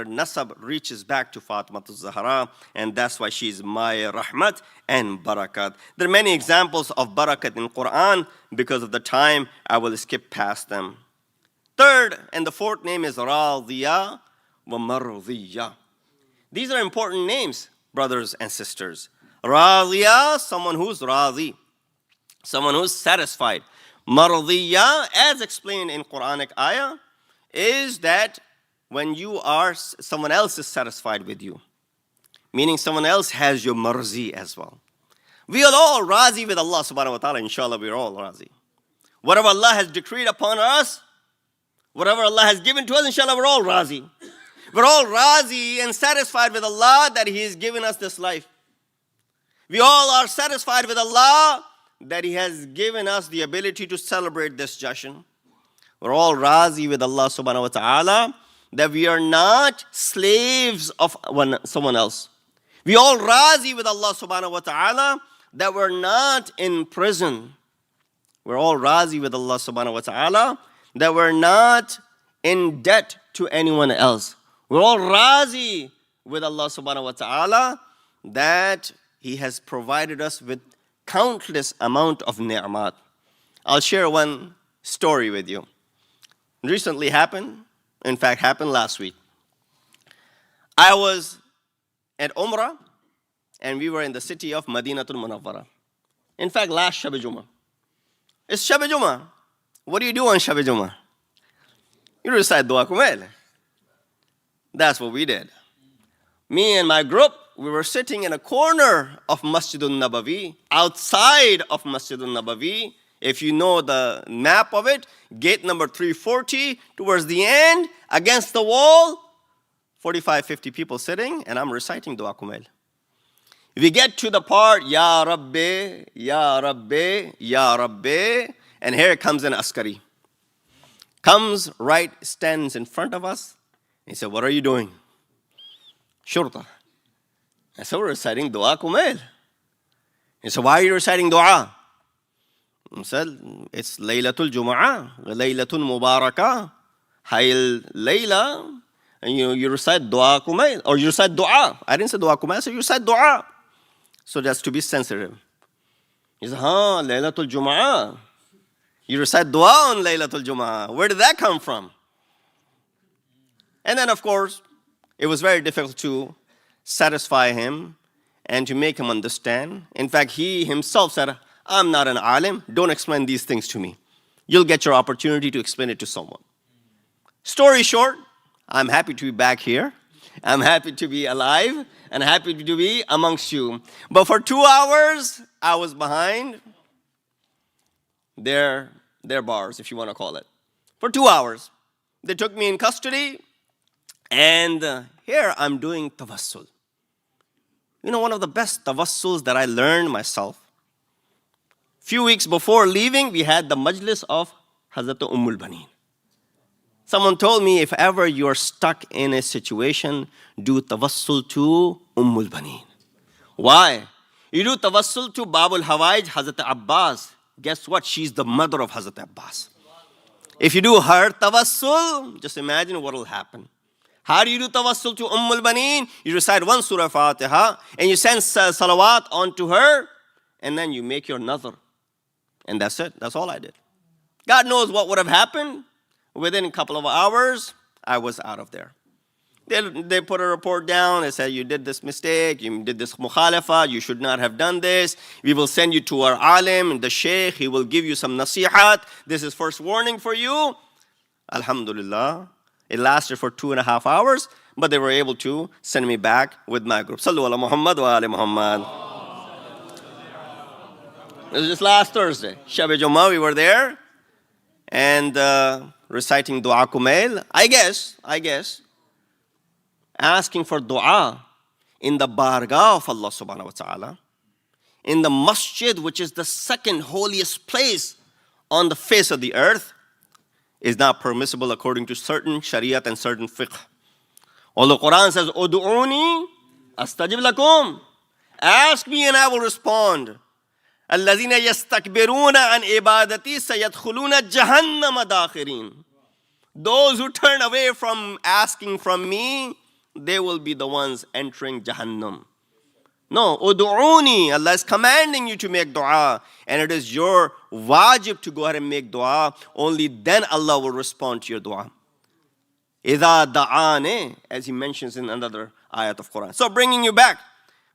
nasab reaches back to Fatima Zahra, and that's why she's my rahmat and barakat. There are many examples of barakat in Quran. Because of the time, I will skip past them. Third and the fourth name is Radhiya wa Mardiya. These are important names, brothers and sisters. Radhiya, someone who's radhi, someone who's satisfied. Mardiya, as explained in Quranic ayah, is that when someone else is satisfied with you, meaning someone else has your marzi as well. We are all razi with Allah subhanahu wa ta'ala, inshallah we're all razi. Whatever Allah has decreed upon us, whatever Allah has given to us, inshallah we're all razi. We're all razi and satisfied with Allah that He has given us this life. We all are satisfied with Allah that He has given us the ability to celebrate this Jashan. We're all razi with Allah subhanahu wa ta'ala that we are not slaves of someone else. We all razi with Allah subhanahu wa ta'ala that we're not in prison. We're all razi with Allah subhanahu wa ta'ala that we're not in debt to anyone else. We're all razi with Allah subhanahu wa ta'ala that He has provided us with countless amount of ni'mat. I'll share one story with you. Recently happened last week. I was at Umrah and we were in the city of Madinatul Munawwara. In fact, last Shab Jummah. It's Shab Jummah. What do you do on Shab Jummah? You recite Dua Kumail. That's what we did. Me and my group, we were sitting in a corner of Masjid-e-Ali Nabawi, outside of Masjid-e-Ali Nabawi. If you know the map of it, gate number 340, towards the end, against the wall, 45, 50 people sitting, and I'm reciting Dua Kumail. We get to the part, Ya Rabbi, Ya Rabbi, Ya Rabbi, and here comes an askari. Stands in front of us. He said, what are you doing? Shurta. I said, we're reciting Dua Kumail. He said, why are you reciting dua? I said, it's Laylatul Jum'ah, Laylatul Mubarakah, Hayl Layla, and you recite Dua Kumail, or you recite dua. I didn't say Dua Kumail, I said you recite dua. So that's to be sensitive. He said, Laylatul Jum'ah. You recite dua on Laylatul Jum'ah. Where did that come from? And then, of course, it was very difficult to satisfy him and to make him understand. In fact, he himself said, I'm not an alim. Don't explain these things to me. You'll get your opportunity to explain it to someone. Story short, I'm happy to be back here. I'm happy to be alive and happy to be amongst you. But for 2 hours, I was behind their bars, if you want to call it. For 2 hours. They took me in custody. And here I'm doing tawassul. You know, one of the best tawassuls that I learned myself. Few weeks before leaving, we had the majlis of Hazrat Ummul Baneen. Someone told me, if ever you are stuck in a situation, do tawassul to Ummul Baneen. Why? You do tawassul to Babul Hawaij, Hazrat Abbas. Guess what? She's the mother of Hazrat Abbas. If you do her tawassul, just imagine what will happen. How do you do tawassul to Ummul Baneen? You recite one surah Fatiha and you send salawat onto her and then you make your nazar. And that's it. That's all I did. God knows what would have happened. Within a couple of hours, I was out of there. They put a report down. They said, you did this mistake. You did this mukhalafa. You should not have done this. We will send you to our alim, the sheikh. He will give you some nasihat. This is first warning for you. Alhamdulillah. It lasted for 2.5 hours, but they were able to send me back with my group. Sallu ala Muhammad wa ali Muhammad. It was just last Thursday. Shab Jummah, we were there and reciting Dua Kumail. I guess, asking for dua in the bargah of Allah subhanahu wa ta'ala, in the masjid, which is the second holiest place on the face of the earth, is not permissible according to certain shariat and certain fiqh. Although Quran says, Udu'uni astajib lakum. Ask me and I will respond. الَّذِينَ يَسْتَكْبِرُونَ عَنْ إِبَادَتِي سَيَدْخُلُونَ جَهَنَّمَ دَاخِرِينَ. Those who turn away from asking from me, they will be the ones entering Jahannam. No, Udu'uni. Allah is commanding you to make dua. And it is your wajib to go ahead and make dua. Only then Allah will respond to your dua. إِذَا دَعَانِ, as he mentions in another ayat of Quran. So bringing you back,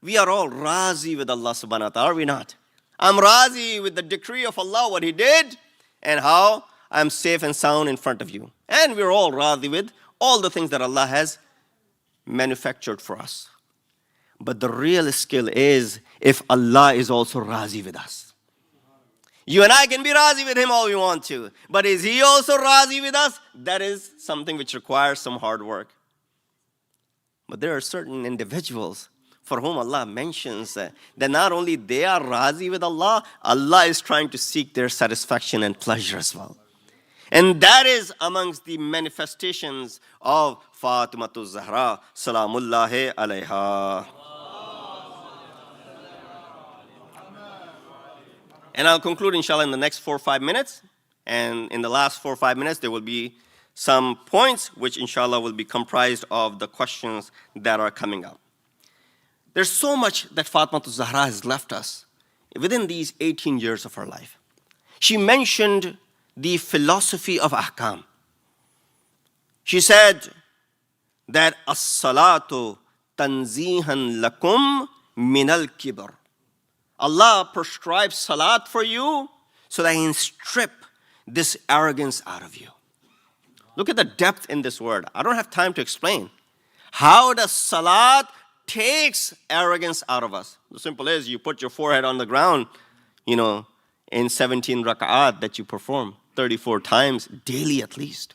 we are all razi with Allah subhanahu wa ta'ala, are we not? I'm razi with the decree of Allah, what He did, and how I'm safe and sound in front of you. And we're all razi with all the things that Allah has manufactured for us. But the real skill is if Allah is also razi with us. You and I can be razi with Him all we want to. But is He also razi with us? That is something which requires some hard work. But there are certain individuals for whom Allah mentions that not only they are razi with Allah, Allah is trying to seek their satisfaction and pleasure as well. And that is amongst the manifestations of Fatima Zahra, Salamullahi alayha. And I'll conclude, inshallah, in the next 4 or 5 minutes. And in the last 4 or 5 minutes, there will be some points which, inshallah, will be comprised of the questions that are coming up. There's so much that Fatima Zahra has left us within these 18 years of her life. She mentioned the philosophy of ahkam. She said that as-salatu tanzihan lakum min al-kibr. Allah prescribes salat for you so that He can strip this arrogance out of you. Look at the depth in this word. I don't have time to explain. How does salat takes arrogance out of us? The simple is you put your forehead on the ground, in 17 raka'at that you perform 34 times daily at least.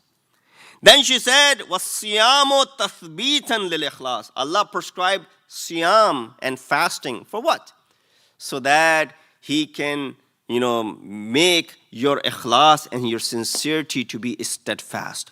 Then she said, وَالصِّيَامُ تَثْبِيتًا لِلْإِخْلَاصِ. Allah prescribed siyam and fasting for what? So that He can, make your ikhlas and your sincerity to be steadfast.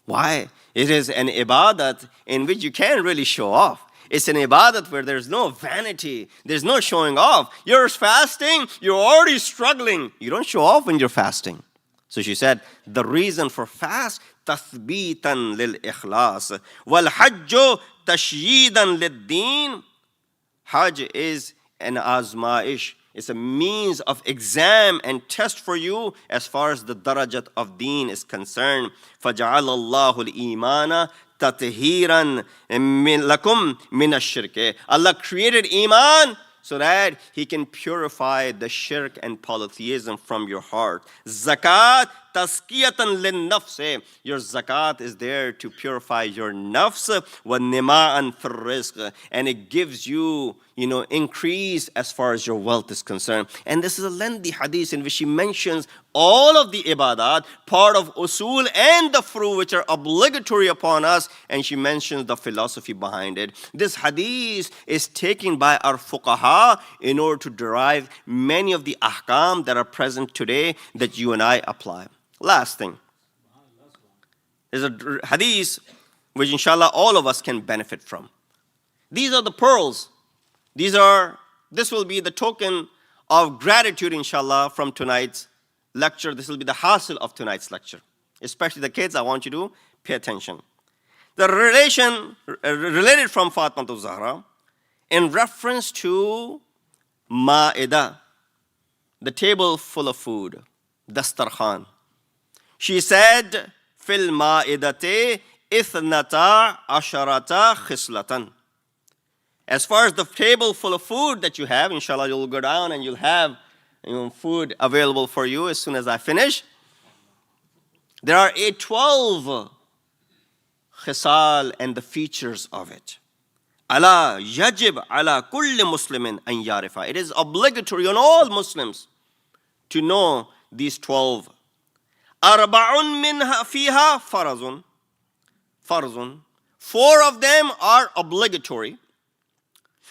Why? It is an ibadat in which you can't really show off. It's an ibadat where there's no vanity, there's no showing off. You're fasting, you're already struggling. You don't show off when you're fasting. So she said, the reason for fast, tathbitan lil ikhlas, wal hajju tashyidan lid deen. Hajj is an azmaish. It's a means of exam and test for you as far as the darajat of deen is concerned. فَجَعَلَ اللَّهُ الْإِيمَانَ تَطْهِيرًا لَكُمْ مِنَ الشِّرْكِ. Allah created iman so that He can purify the shirk and polytheism from your heart. Zakat taskiyatan lin-nafs. Your zakat is there to purify your nafs. وَالنِّمَاءً فِي الرِّزْقِ. And it gives you, increase as far as your wealth is concerned. And this is a lengthy hadith in which she mentions all of the ibadat, part of usul and the furu, which are obligatory upon us, and she mentions the philosophy behind it. This hadith is taken by our fuqaha in order to derive many of the ahkam that are present today that you and I apply. Last thing. There's a hadith which inshallah all of us can benefit from. These are the pearls. This will be the token of gratitude, inshallah, from tonight's lecture. This will be the hasil of tonight's lecture. Especially the kids, I want you to pay attention. The related from Fatima Zahra in reference to Ma'idah, the table full of food, dastarkhan. She said, Fil ma'idate ithnata asharata khislatan. As far as the table full of food that you have, inshallah, you'll go down and you'll have food available for you as soon as I finish. There are 12 khisal and the features of it. Ala yajib ala kulli muslimin an yarifa. It is obligatory on all Muslims to know these 12. Arba'un minha fiha farzun. 4 of them are obligatory.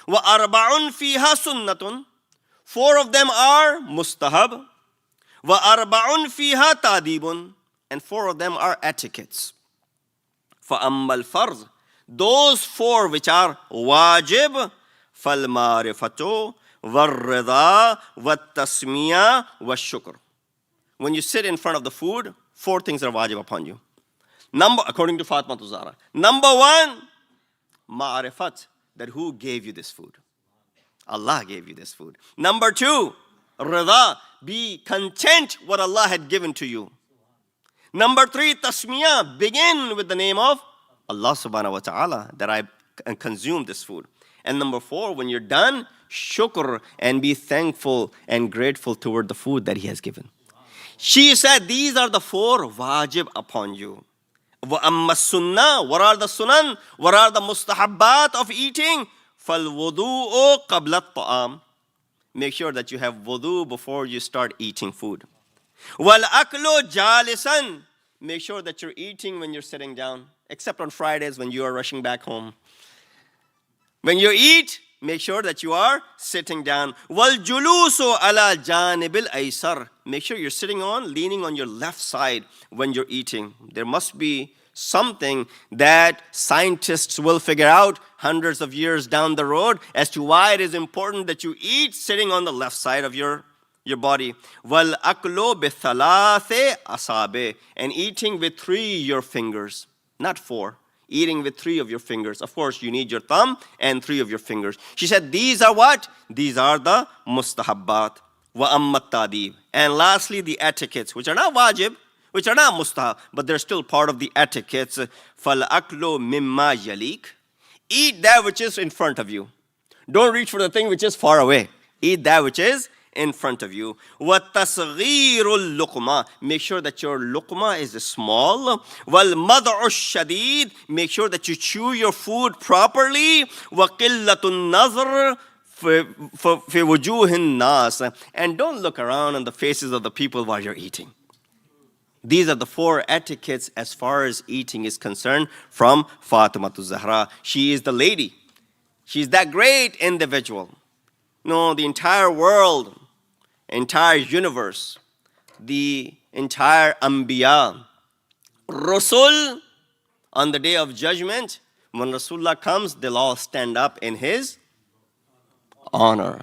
وَأَرْبَعٌ فِيهَا سُنَّةٌ. 4 of them are mustahab. وَأَرْبَعٌ فِيهَا تَعْدِيبٌ. And 4 of them are etiquettes. فَأَمَّا الْفَرْض. Those 4 which are wajib, فَالْمَعْرِفَةُ وَالرِّضَى وَالتَّسْمِيَةُ وَالشُّكْرُ. When you sit in front of the food, 4 things are wajib upon you. According to Fatima to Zahra. Number 1, ma'rifat, that who gave you this food? Allah gave you this food. Number 2, rida, be content what Allah had given to you. Number 3, tasmiyah, begin with the name of Allah subhanahu wa ta'ala, that I consume this food. And number 4, when you're done, shukr, and be thankful and grateful toward the food that He has given. She said these are the 4 wajib upon you. وَأَمَّا السُّنَّةِ. What are the sunan? What are the mustahabbat of eating? فَالْوُضُوءُ قَبْلَ الطَّعَامِ. Make sure that you have wudu before you start eating food. وَالْأَكْلُ جَالِسًا. Make sure that you're eating when you're sitting down, except on Fridays when you are rushing back home. When you eat, make sure that you are sitting down. وَالْجُلُوسُ عَلَى جَانِبِ الْأَيْسَرِ. Make sure you're leaning on your left side when you're eating. There must be something that scientists will figure out hundreds of years down the road as to why it is important that you eat sitting on the left side of your body. وَالْأَكْلُ بِثَلَاثِ أَصَابِعِ. And eating with 3 your fingers, not 4. Eating with 3 of your fingers. Of course, you need your thumb and 3 of your fingers. She said, these are what? These are the mustahabbat. وَأَمَّا التَّعْدِيبُ. And lastly, the etiquettes, which are not wajib, which are not mustahab, but they're still part of the etiquettes. فَالْأَكْلُ مِمَّا يَلِيكَ. Eat that which is in front of you. Don't reach for the thing which is far away. Eat that which is in front of you. وَالتَّصْغِيرُ اللُّقْمَةِ. Make sure that your luqma is small. وَالْمَضْعُ الشَّدِيدِ. Make sure that you chew your food properly. وَقِلَّةُ النَّظْرِ فِي وُجُوهِ النَّاسِ. And don't look around on the faces of the people while you're eating. These are the 4 etiquettes as far as eating is concerned from Fatima to Zahra. She is the lady. She's that great individual. No, the entire world, entire universe, the entire Anbiya, Rasul, on the day of judgment, when Rasulullah comes, they'll all stand up in his honor.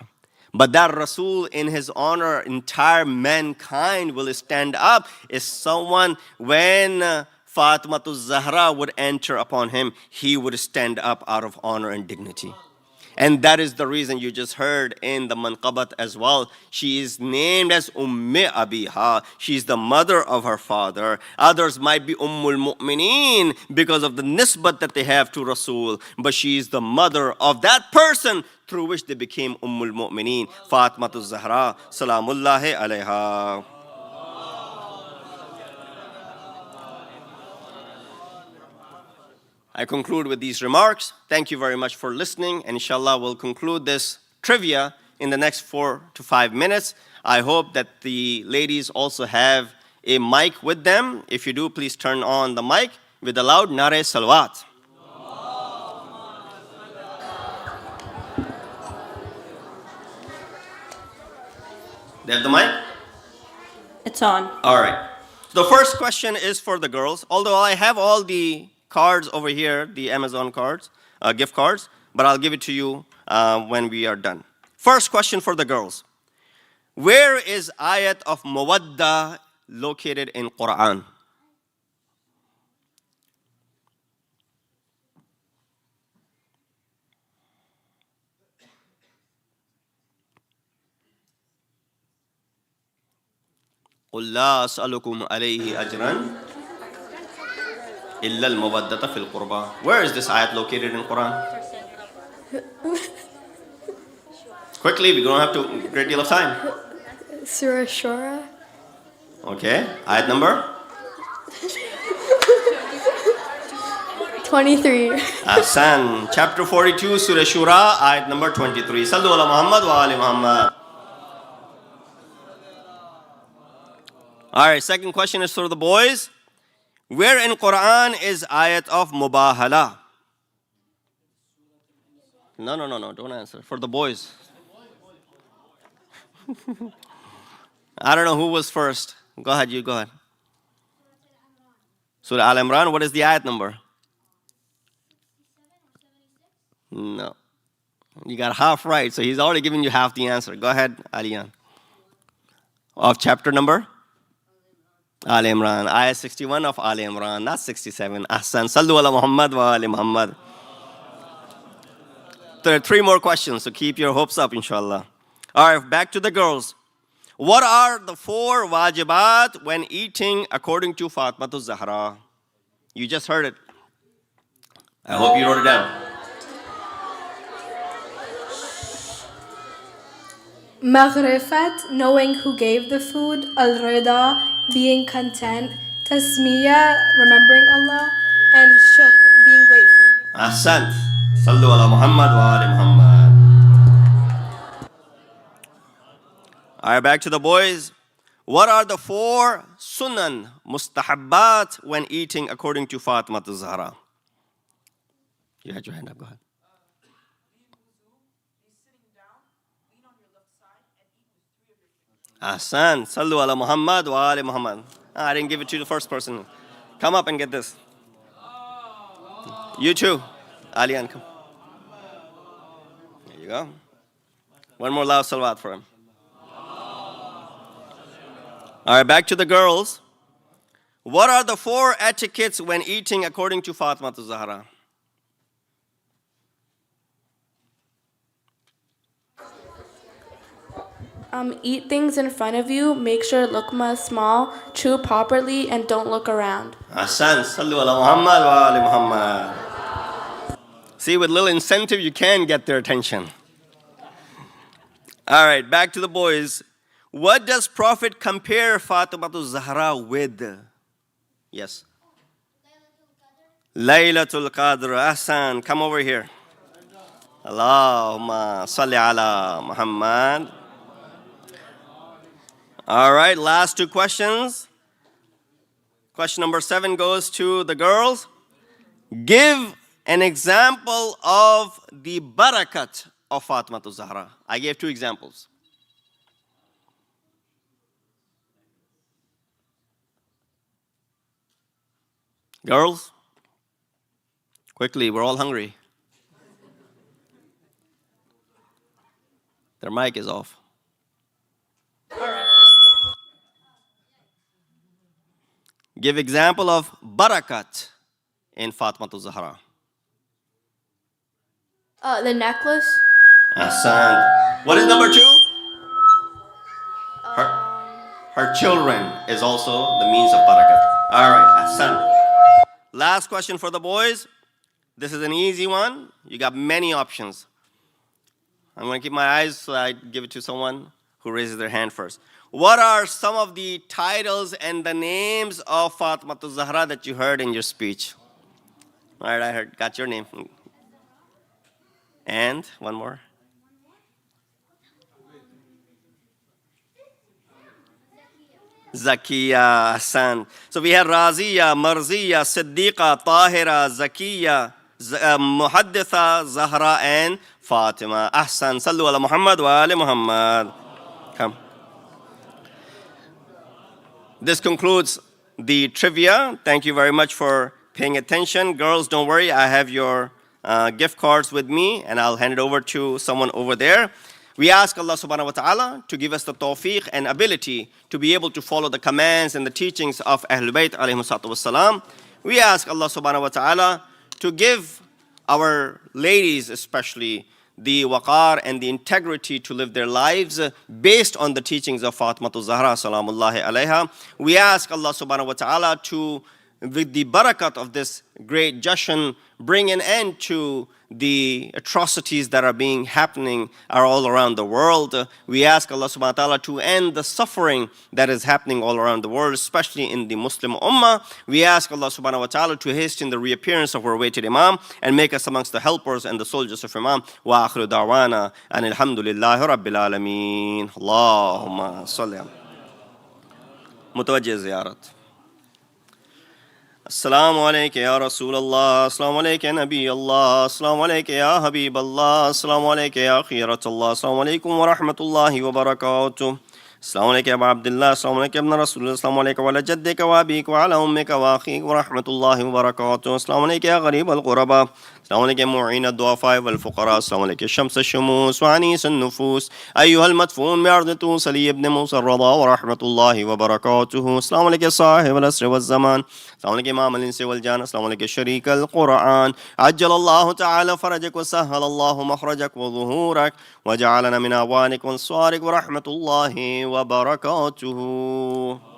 But that Rasul in his honor, entire mankind will stand up, is someone when Fatima to Zahra would enter upon him, he would stand up out of honor and dignity. And that is the reason you just heard in the manqabat as well. She is named as Abiha. She is the mother of her father. Others might be Mu'mineen because of the nisbat that they have to Rasul. But she is the mother of that person through which they became Mu'mineen. Fatima to Zahra, salamullahi alayha. I conclude with these remarks. Thank you very much for listening. And inshallah, we'll conclude this trivia in the next 4 to 5 minutes. I hope that the ladies also have a mic with them. If you do, please turn on the mic with a loud Nare Salawat. They have the mic? It's on. All right. The first question is for the girls. Although I have all the cards over here, the Amazon cards, gift cards, but I'll give it to you when we are done. First question for the girls. Where is ayat of mawadda located in Quran? قُلْ لَا أَسْأَلُكُمْ عَلَيْهِ أَجْرًا إِلَّا الْمَوَدَّةَ فِي الْقُرْبَى. Where is this ayat located in Quran? Quickly, we don't have a great deal of time. Surah Shura. Okay, ayat number? 23. Ahsan. Chapter 42, Surah Shura, ayat number 23. Sallu ala Muhammad wa ali Muhammad. All right, second question is for the boys. Where in Quran is ayat of mubahala? No, don't answer. For the boys. I don't know who was first. Go ahead, you go ahead. Surah Al-Imran, what is the ayat number? No. You got half right, so he's already given you half the answer. Go ahead, Aliyan. Of chapter number? Al-Imran. Ayah 61 of Al-Imran, not 67. Ahsan. Sallu ala Muhammad wa ali Muhammad. There are 3 more questions, so keep your hopes up, inshallah. All right, back to the girls. What are the 4 wajibat when eating according to Fatima Zahra? You just heard it. I hope you wrote it down. Maghrifat, knowing who gave the food. Al-Rida, being content. Tasmiyah, remembering Allah. And Shukr, being grateful. Ahsant. Sallu ala Muhammad wa ali Muhammad. All right, back to the boys. What are the 4 sunan, mustahabbat, when eating according to Fatima Zahra? You had your hand up, go ahead. Ahsan. Sallu ala Muhammad wa ali Muhammad. I didn't give it to the first person. Come up and get this. You too. Aliyan, come. There you go. One more loud salawat for him. All right, back to the girls. What are the 4 etiquettes when eating according to Fatima Zahra? Eat things in front of you. Make sure luqma is small. Chew properly and don't look around. Ahsan. Sallu ala Muhammad wa ali Muhammad. See, with little incentive, you can get their attention. All right, back to the boys. What does Prophet compare Fatima Zahra with? Yes. Laylatul Qadr. Ahsan. Come over here. Allahumma salli ala Muhammad. All right, last 2 questions. Question number 7 goes to the girls. Give an example of the barakat of Fatima Zahra. I gave 2 examples. Girls, quickly, we're all hungry. Their mic is off. Give example of barakat in Fatima Zahra. The necklace. Ahsan. What is number 2? Her children is also the means of barakat. All right, Ahsan. Last question for the boys. This is an easy one. You got many options. I'm going to keep my eyes so I give it to someone who raises their hand first. What are some of the titles and the names of Fatima Zahra that you heard in your speech? All right, I got your name. And one more. Zakiya, Hassan. So we had Raziya, Marziya, Siddiqa, Tahira, Zakiya, Muhadditha, Zahra, and Fatima. Ahsan. Sallu ala Muhammad wa ali Muhammad. Come. This concludes the trivia. Thank you very much for paying attention. Girls, don't worry. I have your gift cards with me, and I'll hand it over to someone over there. We ask Allah subhanahu wa ta'ala to give us the tawfiq and ability to be able to follow the commands and the teachings of Ahlul Bayt alayhi salatu wassalam. We ask Allah subhanahu wa ta'ala to give our ladies especially the waqar and the integrity to live their lives based on the teachings of Fatima Zahra salamullahi alayha. We ask Allah subhanahu wa ta'ala to, with the barakat of this great Jashan, bring an end to the atrocities that are happening all around the world. We ask Allah subhanahu wa ta'ala to end the suffering that is happening all around the world, especially in the Muslim Ummah. We ask Allah subhanahu wa ta'ala to hasten the reappearance of our awaited Imam and make us amongst the helpers and the soldiers of Imam. Wa akhiru da'wana and alhamdulillahi rabbil alameen. Allahumma salli. Mutawajjih ziyarat. السلام علیکم یا رسول اللہ، السلام علیکم نبی اللہ، السلام علیکم یا حبیب اللہ، السلام علیکم یا خیرۃ اللہ، السلام علیکم ورحمۃ اللہ وبرکاتہ، السلام علیکم ابا عبداللہ، السلام علیکم ابن رسول اللہ، السلام علیکم وعلی جدک وابیک وعلی امک واخیک ورحمۃ اللہ وبرکاتہ، السلام علیکم یا غریب الغرباء، السلام علیکم معین الضعفاء والفقراء، السلام علیکم شمس الشموس وعنیس النفوس ایها المدفون بعرض توصلی ابن موسى الرضا ورحمۃ اللہ وبرکاتہ، السلام علیکم صاحب العصر والزمان، السلام علیکم امام الانس والجان، السلام علیکم شریک القرآن، عجل اللہ تعالی فرجک وسهل اللہ مخرجک وظہورک وجعلنا من اعوانک وانصارک ورحمۃ اللہ وبرکاتہ.